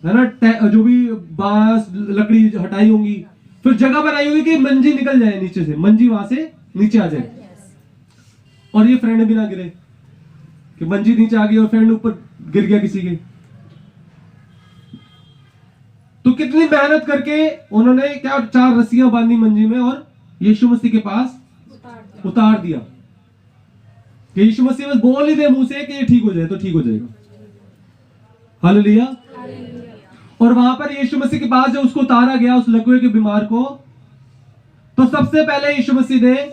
है ना, जो भी बांस लकड़ी हटाई होंगी, फिर जगह बनाई होगी कि मंजी निकल जाए नीचे से, मंजी वहां से नीचे आ जाए, और ये फ्रेंड भी ना गिरे कि मंजी नीचे आ गई और फ्रेंड ऊपर गिर गया किसी के। तो कितनी मेहनत करके उन्होंने क्या, 4 रस्सियां बांधी मंजी में और यीशु मसीह के पास उतार दिया कि यीशु मसीह बस बोल ही दे मुंह से कि ये ठीक हो जाए तो ठीक हो जाएगा। हालेलुया। और वहां पर यीशु मसीह के पास जब उसको उतारा गया, उस लकवे के बीमार को, तो सबसे पहले यीशु मसीह ने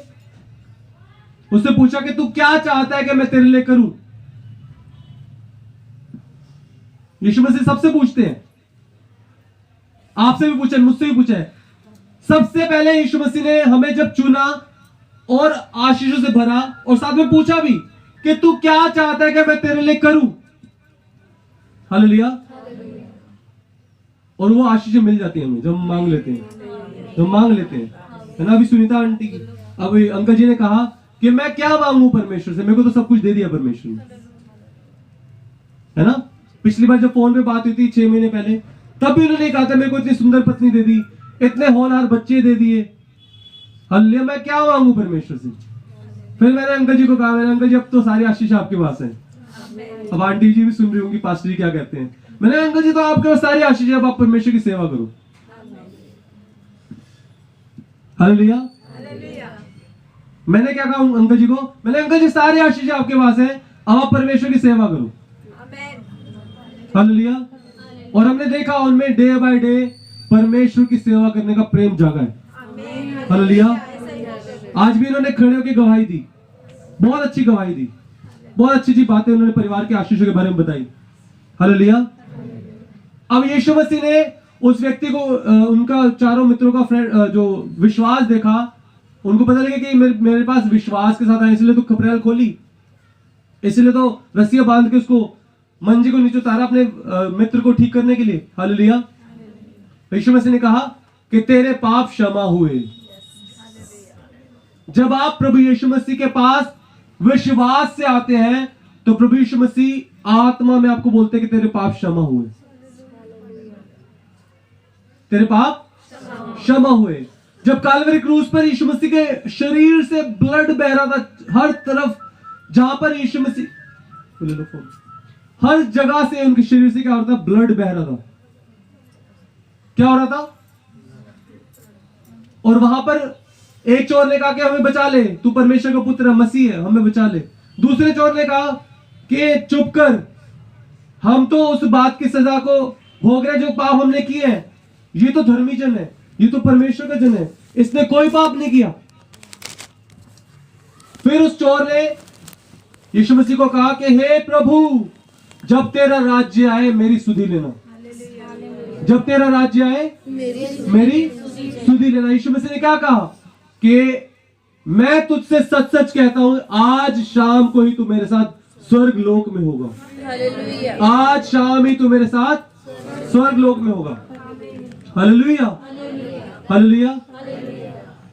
उससे पूछा कि तू क्या चाहता है कि मैं तेरे लिए करूं? यीशु मसीह सबसे पूछते हैं, आपसे भी पूछा, मुझसे भी पूछा है। सबसे पहले यीशु मसीह ने हमें जब चुना और आशीषों से भरा, और साथ में पूछा भी कि तू क्या चाहता है कि मैं तेरे लिए करूं? हालेलुया। और वो आशीषें मिल जाती है हमें जब हम मांग लेते हैं, है ना। अभी सुनीता आंटी, अब अंकल जी ने कहा कि मैं क्या मांगू परमेश्वर से, मेरे को तो सब कुछ दे दिया परमेश्वर ने, है ना। पिछली बार जब फोन पे बात हुई थी 6 महीने पहले, तब भी उन्होंने कहा था मेरे को इतनी सुंदर पत्नी दे दी, इतने होनहार बच्चे दे दिए। हालेलुया। मैं क्या मांगू परमेश्वर से? फिर मैंने अंकल जी को कहा, मैंने, अंकल जी अब तो सारी आशीष आपके पास है। अब आंटी जी भी सुन रही होंगी पास्टर जी क्या कहते हैं। मैंने, अंकल जी तो आपके पास सारी आशीष है, अब आप परमेश्वर की सेवा करो। हालेलुया। मैंने क्या कहा अंकल जी को? मैंने, अंकल जी सारी आशीष आपके पास है, अब आप परमेश्वर की सेवा करो। हालेलुया। और हमने देखा उनमें डे बाय डे परमेश्वर की सेवा करने का प्रेम जागा है। हालेलुया। आज भी इन्होंने खड़े होकर गवाही दी, बहुत अच्छी गवाही दी, बहुत अच्छी अच्छी बातें उन्होंने परिवार के आशीषों के बारे में बताई। हालेलुया। अब यीशु मसीह ने उस व्यक्ति को, उनका 4 मित्रों का जो विश्वास देखा, उनको पता लगा कि मेरे पास विश्वास के साथ आए, इसलिए तो खपरेल खोली, इसलिए तो रस्सियां बांध के उसको मंजी को नीचे उतारा अपने मित्र को ठीक करने के लिए। हालेलुया। यीशु मसीह ने कहा कि तेरे पाप क्षमा हुए। जब आप प्रभु यीशु मसीह के पास विश्वास से आते हैं तो प्रभु यीशु मसीह आत्मा में आपको बोलते हैं कि तेरे पाप क्षमा हुए, तेरे पाप क्षमा हुए। जब काल्वरी क्रूस पर यीशु मसीह के शरीर से ब्लड बह रहा था हर तरफ, जहां पर यीशु मसीह ले लो फोन। हर जगह से उनके शरीर से क्या हो रहा था? ब्लड बह रहा था। क्या हो रहा था? और वहां पर एक चोर ने कहा कि हमें बचा ले, तू परमेश्वर का पुत्र है, मसीह है, हमें बचा ले। दूसरे चोर ने कहा कि चुप कर, हम तो उस बात की सजा को भोग रहे जो पाप हमने किए हैं। ये तो धर्मी जन है, ये तो परमेश्वर का जन है, इसने कोई पाप नहीं किया। फिर उस चोर ने यीशु मसीह को कहा कि हे प्रभु, जब तेरा राज्य आए मेरी सुधि लेना। जब तेरा राज्य आए मेरी सुधि लेना। यीशु मसीह ने क्या कहा कि मैं तुझसे सच सच कहता हूं, आज शाम को ही तू मेरे साथ स्वर्ग लोक में होगा। आज शाम ही तू मेरे साथ स्वर्ग लोक में होगा। Hallelujah, hallelujah.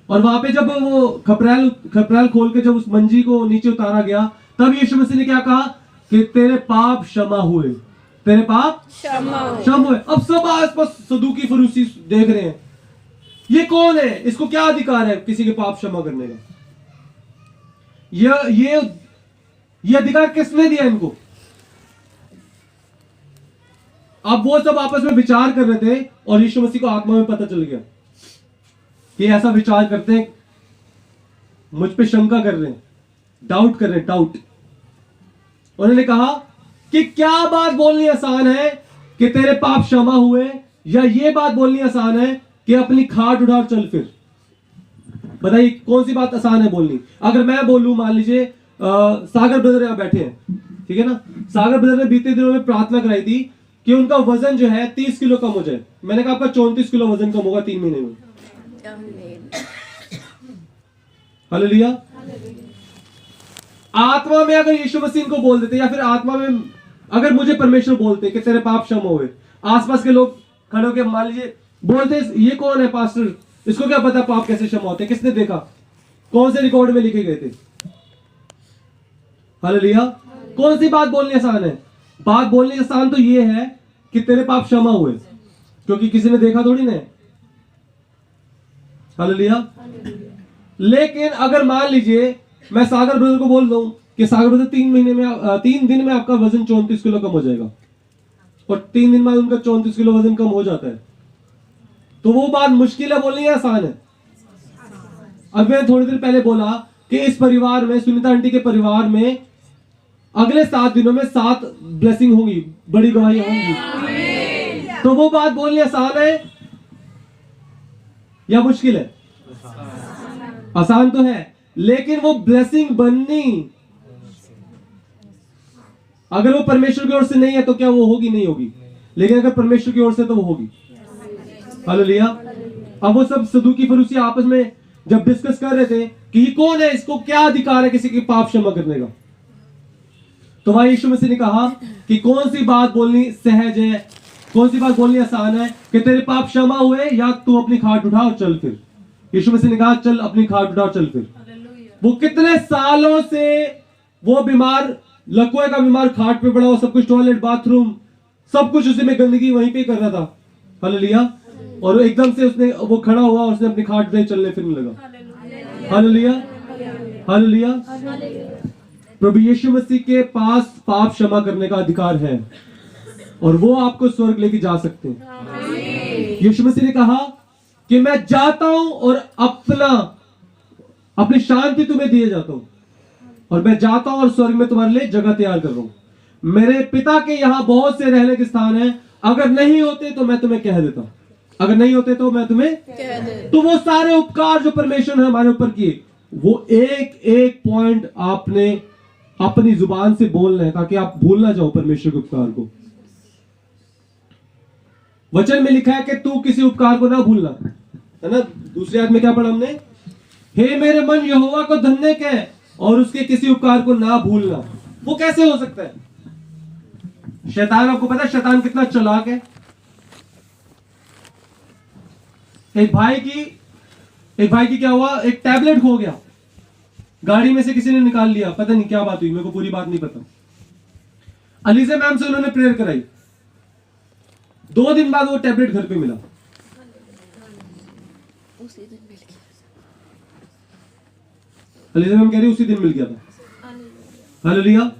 और वहां पे जब वो खपरेल खोल के जब उस मंजी को नीचे उतारा गया, तब यीशु मसीह ने क्या कहा कि तेरे पाप क्षमा हुए, तेरे पाप क्षमा हुए। अब सब आसपास सदूकी फरूसी देख रहे हैं, ये कौन है, इसको क्या अधिकार है किसी के पाप क्षमा करने का? ये अधिकार किसने दिया इनको? अब वो सब आपस में विचार कर रहे थे और यीशु मसीह को आत्मा में पता चल गया कि ऐसा विचार करते हैं, मुझ पे शंका कर रहे हैं, डाउट कर रहे हैं, डाउट। उन्होंने कहा कि क्या बात बोलनी आसान है कि तेरे पाप क्षमा हुए, या ये बात बोलनी आसान है कि अपनी खाट उठा और चल फिर? बताइए कौन सी बात आसान है बोलनी? अगर मैं बोलूं, मान लीजिए सागर ब्रदर यहां बैठे हैं, ठीक है ना, सागर ब्रदर ने बीते दिनों में प्रार्थना कराई थी कि उनका वजन जो है 30 किलो कम हो जाए। मैंने कहा आपका 34 किलो वजन कम होगा 3 महीने में। हालेलुया। आत्मा में अगर यीशु मसीह को बोल देते, या फिर आत्मा में अगर मुझे परमेश्वर बोलते कि तेरे पाप क्षमा हुए, आसपास के लोग खड़े होकर मान लीजिए बोलते ये कौन है पास्टर, इसको क्या पता पाप कैसे क्षमा होते, किसने देखा, कौन से रिकॉर्ड में लिखे गए थे? हालेलुया। कौन सी बात बोलनी आसान है? बात बोलनी आसान तो ये है कि तेरे पाप क्षमा हुए, क्योंकि किसी ने देखा थोड़ी ना। हालेलुया। लेकिन अगर मान लीजिए मैं सागर ब्रदर को बोल दूं कि सागर ब्रदर 3 दिन में आपका वजन 34 किलो कम हो जाएगा, और 3 दिन बाद उनका 34 किलो वजन कम हो जाता है, तो वो बात मुश्किल है बोलनी है आसान है? अब मैंने थोड़ी देर पहले बोला कि इस परिवार में, सुनीता आंटी के परिवार में अगले 7 दिनों में 7 ब्लेसिंग होंगी, बड़ी गवाही होंगी। तो वो बात बोलनी आसान है या मुश्किल है? आसान तो है, लेकिन वो ब्लेसिंग बननी, अगर वो परमेश्वर की ओर से नहीं है तो क्या वो होगी? नहीं होगी। लेकिन अगर परमेश्वर की ओर से तो वो होगी। हालेलुया। अब वो सब सदूकी फरूसी आपस में जब डिस्कस कर रहे थे कि ये कौन है, इसको क्या अधिकार है किसी के पाप क्षमा करने का, तो वहां यीशु मसीह ने कहा कि कौन सी बात बोलनी सहज है, कौन सी बात बोलनी आसान है कि तेरे पाप क्षमा हुए या तू अपनी खाट उठा और चल फिर। यीशु मसीह ने कहा चल अपनी खाट उठा और चल फिर। वो कितने सालों से वो बीमार, लकवे का बीमार, खाट पे पड़ा हुआ, सब कुछ, टॉयलेट, बाथरूम, सब कुछ उसी में गंदगी वहीं पे कर रहा था। हालेलुया। और एकदम से उसने वो खड़ा हुआ और उसने अपनी खाट पे चलने फिरने लगा। Hallelujah, hallelujah. प्रभु यीशु मसीह के पास पाप क्षमा करने का अधिकार है और वो आपको स्वर्ग लेके जा सकते हैं। यीशु मसीह ने कहा कि मैं जाता हूं और अपनी शांति तुम्हें दिए जाता हूं, और मैं जाता हूं और स्वर्ग में तुम्हारे लिए जगह तैयार कर रहा हूं। मेरे पिता के यहां बहुत से रहने के स्थान हैं, अगर नहीं होते तो मैं तुम्हें कह देता, अगर नहीं होते तो मैं तुम्हें कह देता। तो वो सारे उपकार जो परमेश्वर ने हमारे ऊपर किए, वो एक एक पॉइंट आपने अपनी जुबान से बोलना है ताकि आप भूल ना जाओ परमेश्वर के उपकार को। वचन में लिखा है कि तू किसी उपकार को ना भूलना, है ना। दूसरे आयत में क्या पढ़ा हमने? हे मेरे मन यहोवा को धन्य कह और उसके किसी उपकार को ना भूलना। वो कैसे हो सकता है? शैतान, आपको पता है शैतान कितना चालाक है। एक भाई की क्या हुआ, एक टैबलेट खो गया, गाड़ी में से किसी ने निकाल लिया, पता नहीं क्या बात हुई, मेरे को पूरी बात नहीं पता। अलीजा मैम से उन्होंने प्रेयर कराई, 2 दिन बाद वो टैबलेट घर पे मिला। उसी दिन मिल गया। अलीजा मैम कह रही उसी दिन मिल गया था। हालेलुया।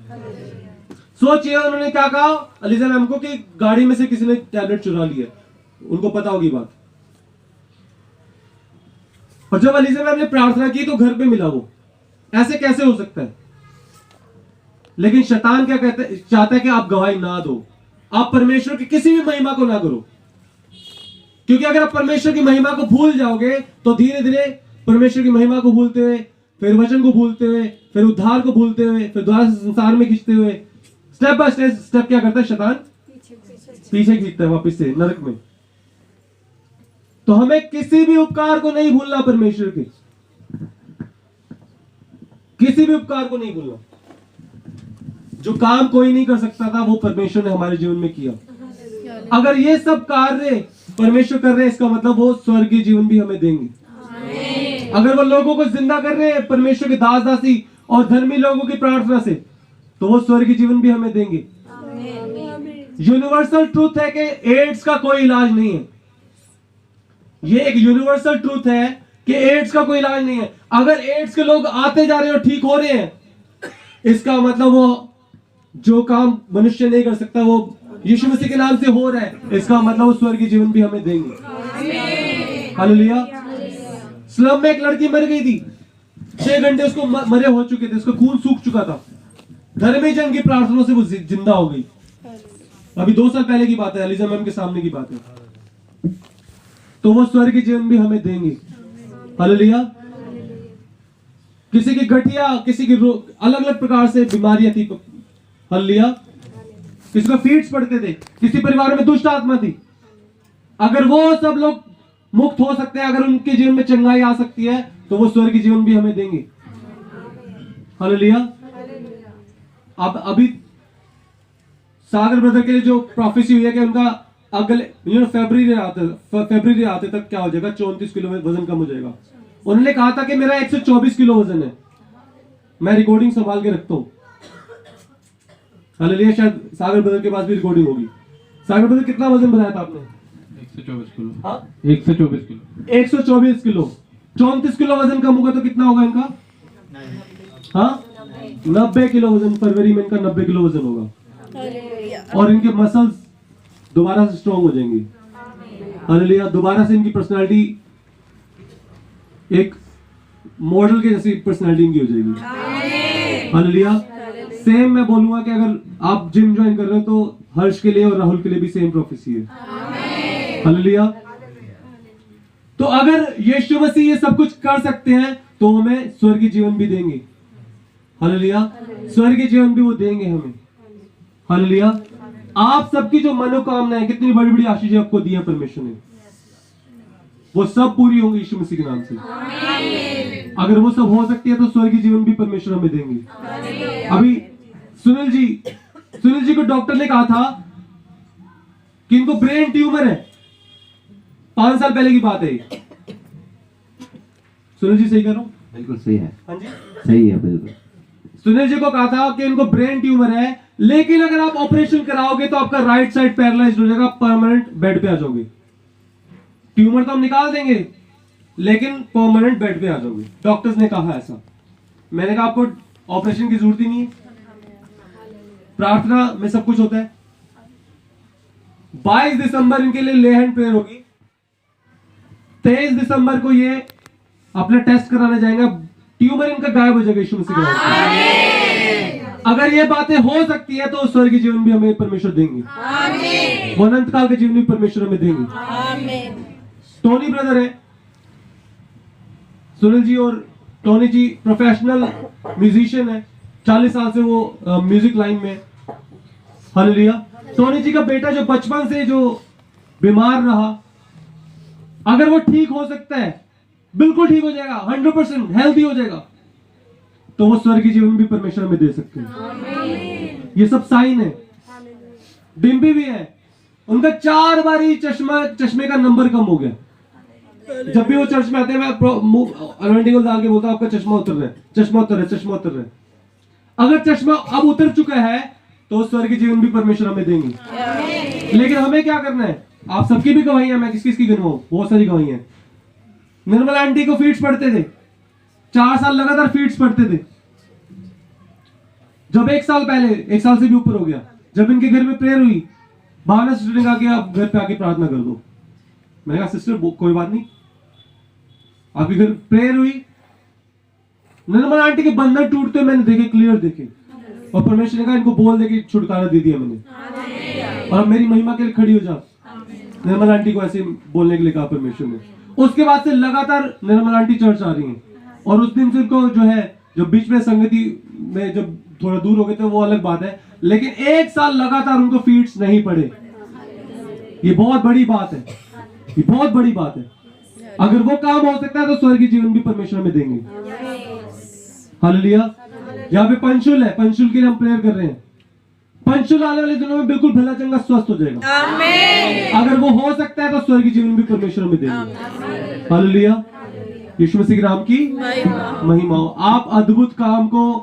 सोचिए उन्होंने क्या कहा अलीजा मैम को कि गाड़ी में से किसी ने टैबलेट चुरा लिया, उनको पता होगी बात। और जब अलीजा मैम ने प्रार्थना की तो घर पे मिला वो। ऐसे कैसे हो सकता है? लेकिन शैतान क्या चाहता है कि आप गवाही ना दो, आप परमेश्वर की किसी भी महिमा को ना करो, क्योंकि अगर आप परमेश्वर की महिमा को भूल जाओगे तो धीरे धीरे परमेश्वर की महिमा को भूलते हुए, फिर वचन को भूलते हुए, फिर उद्धार को भूलते हुए, फिर दोबारा से संसार में खींचते हुए, स्टेप बाय स्टेप क्या करता है शैतान? पीछे खींचता है वापस से नरक में। तो हमें किसी भी उपकार को नहीं भूलना, परमेश्वर के किसी भी उपकार को नहीं भूलना। जो काम कोई नहीं कर सकता था वो परमेश्वर ने हमारे जीवन में किया। अगर ये सब कार्य परमेश्वर कर रहे हैं, इसका मतलब वो स्वर्गीय जीवन भी हमें देंगे। अगर वो लोगों को जिंदा कर रहे हैं परमेश्वर के दास दासी और धर्मी लोगों की प्रार्थना से, तो वो स्वर्गीय जीवन भी हमें देंगे। यूनिवर्सल ट्रूथ है कि एड्स का कोई इलाज नहीं है। ये एक यूनिवर्सल ट्रूथ है कि एड्स का कोई इलाज नहीं है। अगर एड्स के लोग आते जा रहे हैं और ठीक हो रहे हैं, इसका मतलब वो जो काम मनुष्य नहीं कर सकता वो यीशु मसीह के नाम से हो रहा है, इसका मतलब वो स्वर्गीय जीवन भी हमें देंगे। हालेलुया। स्लम में एक लड़की मर गई थी, 6 घंटे उसको मरे हो चुके थे, उसका खून सूख चुका था। धर्मी जन की प्रार्थना से वो जिंदा हो गई। अभी 2 साल पहले की बात है, अलीजा मैम के सामने की बात है। तो वो स्वर्गीय जीवन भी हमें देंगे। हालेलुया। किसी की गठिया, किसी की अलग अलग प्रकार से बीमारियां थी। हालेलुया। किसी को फीट्स पड़ते थे, किसी परिवार में दुष्ट आत्मा थी। अगर वो सब लोग मुक्त हो सकते हैं, अगर उनके जीवन में चंगाई आ सकती है, तो वो स्वर्गीय जीवन भी हमें देंगे। हालेलुया। अब अभी सागर ब्रदर के लिए जो प्रोफेसी हुई है कि उनका अगले फरवरी आते तक क्या हो जाएगा, 34 किलो वजन कम हो जाएगा। उन्होंने कहा था कि मेरा 124 किलो वजन है। मैं रिकॉर्डिंग संभाल के रखता हूं। हालेलुया। शायद सागर ब्रदर के पास भी रिकॉर्डिंग होगी। सागर ब्रदर कितना वजन बताया था आपने? 124 किलो। हाँ? 124 किलो। 124 किलो। 34 किलो वजन कम होगा तो कितना होगा इनका? हाँ, 90 किलो वजन। फरवरी में इनका 90 किलो वजन होगा और इनके मसल्स दोबारा से स्ट्रॉन्ग हो जाएंगे। हालेलुया। दोबारा से इनकी पर्सनालिटी एक मॉडल के जैसी पर्सनालिटी इनकी हो जाएगी। हालेलुया। सेम मैं बोलूंगा कि अगर आप जिम ज्वाइन कर रहे हो तो हर्ष के लिए और राहुल के लिए भी सेम प्रोफेसी है। हालेलुया। तो अगर यीशु मसीह ये सब कुछ कर सकते हैं तो हमें स्वर्गीय जीवन भी देंगे। हालेलुया। स्वर्गीय जीवन भी वो देंगे हमें। हालेलुया। आप सबकी जो मनोकामनाएं, कितनी बड़ी बड़ी आशीष आपको दी है परमेश्वर ने, वो सब पूरी होंगी यीशु मसीह के नाम से। अगर वो सब हो सकती है तो स्वर्गीय जीवन भी परमेश्वर हमें देंगे। अभी सुनील जी को डॉक्टर ने कहा था कि इनको ब्रेन ट्यूमर है। 5 साल पहले की बात है। सुनील जी सही कह रहा हूं? बिल्कुल सही है। हाँ जी, सही है बिल्कुल। सुनील जी को कहा था कि इनको ब्रेन ट्यूमर है, लेकिन अगर आप ऑपरेशन कराओगे तो आपका राइट साइड पैरालाइज्ड हो जाएगा, परमानेंट बेड पे आ जाओगे। ट्यूमर तो हम निकाल देंगे लेकिन परमानेंट बेड पे आ जाओगे। डॉक्टर्स ने कहा ऐसा। मैंने कहा आपको ऑपरेशन की जरूरत ही नहीं है, प्रार्थना में सब कुछ होता है। 22 दिसंबर इनके लिए ले हैंड प्रेयर होगी। 23 दिसंबर को ये अपना टेस्ट कराने जाएंगे, ट्यूमर इनका गायब हो जाएगा यीशु मसीह के नाम से। अगर ये बातें हो सकती है तो स्वर्गीय जीवन भी हमें परमेश्वर देंगे। वो अनंत काल का जीवन भी परमेश्वर हमें देंगे। टोनी ब्रदर है, सुनील जी और टोनी जी प्रोफेशनल म्यूजिशियन है। 40 साल से वो म्यूजिक लाइन में। हालेलुया। टोनी जी का बेटा जो बचपन से जो बीमार रहा, अगर वो ठीक हो सकता है, बिल्कुल ठीक हो जाएगा, 100% हेल्थी हो जाएगा, तो वो स्वर्गीय जीवन भी परमेश्वर में दे सकते हैं। ये सब साइन है। डिम्पी भी है, उनका 4 बार ही चश्मे का नंबर कम हो गया। जब भी वो चर्च में आते हैं मैं अनॉइंटिंग ऑयल डाल के बोलता हूं आपका चश्मा उतर रहा है, चश्मा उतर रहा है, चश्मा उतर रहा है। अगर चश्मा अब उतर चुका है तो स्वर्गीय जीवन भी परमेश्वर हमें देंगे। लेकिन हमें क्या करना है? आप सबकी भी गवाहियां, मैं किस किस की गिनवाऊं? बहुत सारी गवाहियां। निर्मला आंटी को फीट्स पड़ते थे, 4 साल लगातार फीट्स पड़ते थे। जब 1 साल पहले, 1 साल से भी ऊपर हो गया, जब इनके घर में प्रेयर हुई, भावना सिस्टर ने कहा कि आप घर पे आके प्रार्थना कर दो। मैंने कहा सिस्टर कोई बात नहीं, आपके घर प्रेयर हुई, निर्मला आंटी के बंधन टूटते मैंने देखे, क्लियर देखे, और परमेश्वर ने कहा इनको बोल दे कि छुटकारा दे दिया मैंने, और अब मेरी महिमा के लिए खड़ी हो जा। निर्मला आंटी को ऐसे बोलने के लिए कहा परमेश्वर ने। उसके बाद से लगातार निर्मला आंटी चर्च आ रही हैं, और उस दिन से उनको जो है, जो बीच में संगति में जब थोड़ा दूर हो गए थे वो अलग बात है, लेकिन 1 साल लगातार उनको फीड्स नहीं पड़े। ये बहुत बड़ी बात है, ये बहुत बड़ी बात है। अगर वो काम हो सकता है तो स्वर्गीय जीवन भी परमेश्वर में देंगे। हालेलुया। यहाँ पे पंचुल है, पंचुल के लिए हम प्रेयर कर रहे हैं। पंचुल आने वाले दिनों में बिल्कुल भला चंगा स्वस्थ हो जाएगा। आमीन। अगर वो हो सकता है तो स्वर्गीय जीवन भी परमेश्वर में देंगे। हालेलुया। यीशु मसीह के नाम की महिमा हो। आप अद्भुत काम को,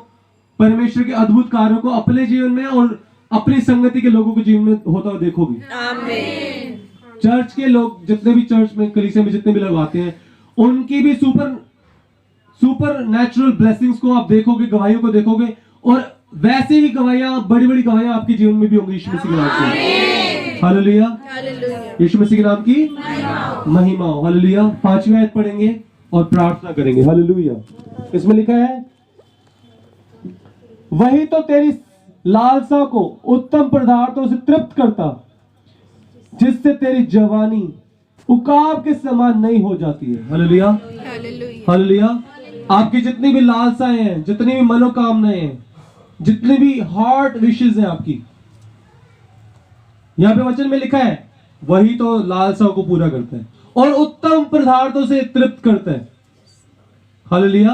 परमेश्वर के अद्भुत कार्यों को अपने जीवन में और अपनी संगति के लोगों के जीवन में होता हुआ देखोगे। आमीन। चर्च के लोग, जितने भी चर्च में, कलीसिया में जितने भी लोग आते हैं, उनकी भी सुपर नेचुरल ब्लेसिंग्स को आप देखोगे, गवाहियों को देखोगे, और वैसे ही गवाहियां, बड़ी बड़ी गवाहियां आपके जीवन में भी होंगी यीशु मसीह के नाम से। हालेलुया। यीशु मसीह के नाम की महिमा हो। हालेलुया। 5वीं आयत पढ़ेंगे और प्रार्थना करेंगे। हालेलुया। इसमें लिखा है, वही तो तेरी लालसा को उत्तम पदार्थों से तृप्त करता, जिससे तेरी जवानी उकाब के समान नहीं हो जाती है। हालेलुया। हालेलुया। आपकी जितनी भी लालसाएं हैं, जितनी भी मनोकामनाएं हैं, जितनी भी हार्ट विशेस हैं आपकी, यहां पे वचन में लिखा है, वही तो लालसाओं को पूरा करता है और उत्तम पदार्थों से तृप्त करता है। हालेलुया।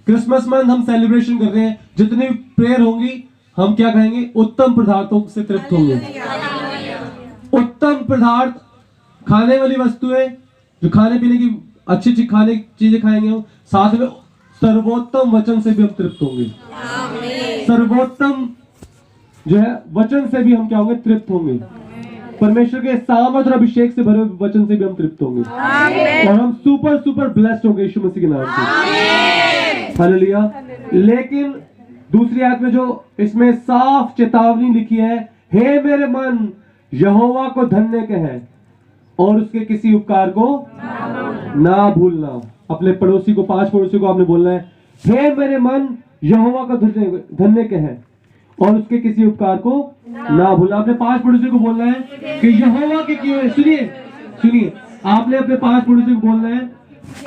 क्रिसमस मंथ हम सेलिब्रेशन कर रहे हैं, जितनी भी प्रेयर होंगी हम क्या कहेंगे? उत्तम पदार्थों से तृप्त होंगे। उत्तम पदार्थ, खाने वाली वस्तुएं, जो खाने पीने की अच्छी अच्छी खाने की चीजें खाएंगे हम, साथ में सर्वोत्तम वचन से भी हम तृप्त होंगे। सर्वोत्तम जो है वचन से भी हम क्या होंगे? तृप्त होंगे। परमेश्वर के सामर्थ और अभिषेक से भरे हुए वचन से भी हम तृप्त होंगे, और हम सुपर ब्लेस्ड होंगे यीशु मसीह के नाम से। हालेलुया। लेकिन दूसरी आयत में जो इसमें साफ चेतावनी लिखी है, हे मेरे मन यहोवा को धन्य कह और उसके किसी उपकार को ना भूलना। अपने पड़ोसी को, 5 पड़ोसी को आपने बोलना है, हे मेरे मन यहोवा को धन्य कह और उसके किसी उपकार को ना भूलना। आपने 5 पड़ोसी को बोलना है कि यहोवा के किए हुए, सुनिए, आपने अपने 5 पड़ोसी को बोलना है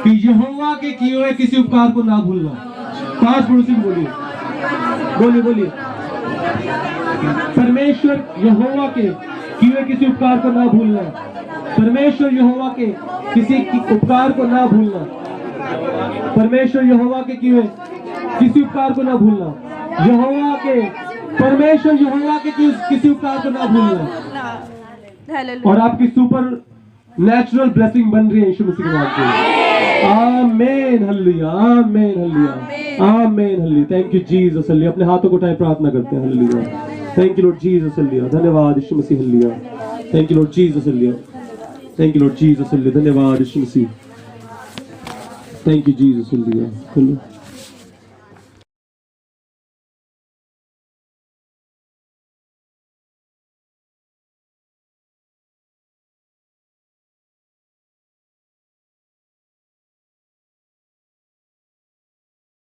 कि यहोवा के किए हुए किसी उपकार को ना भूलना। 5 पड़ोसी को बोलिए। परमेश्वर यहोवा के किए हुए किसी उपकार को ना भूलना। परमेश्वर यहोवा के किसी उपकार को ना भूलना। परमेश्वर यहोवा के किए हुए किसी उपकार को ना भूलना। परमेश्वर यहोवा के किसी उपकार को ना भूलना। और आपकी सुपर नेचुरल ब्लेसिंग बन रही है यीशु मसीह के नाम से। आमीन। हालेलुया। आमीन। हालेलुया। आमीन। हालेलुया। Thank you Jesus. हालेलुया। अपने हाथों को उठाए प्रार्थना करते हैं। हालेलुया। Thank you Lord Jesus. हालेलुया। धन्यवाद यीशु मसीह। हालेलुया। Thank you Lord Jesus. हालेलुया। Thank you Lord Jesus. हालेलुया। धन्यवाद यीशु मसीह। Thank you Jesus. हालेलुया।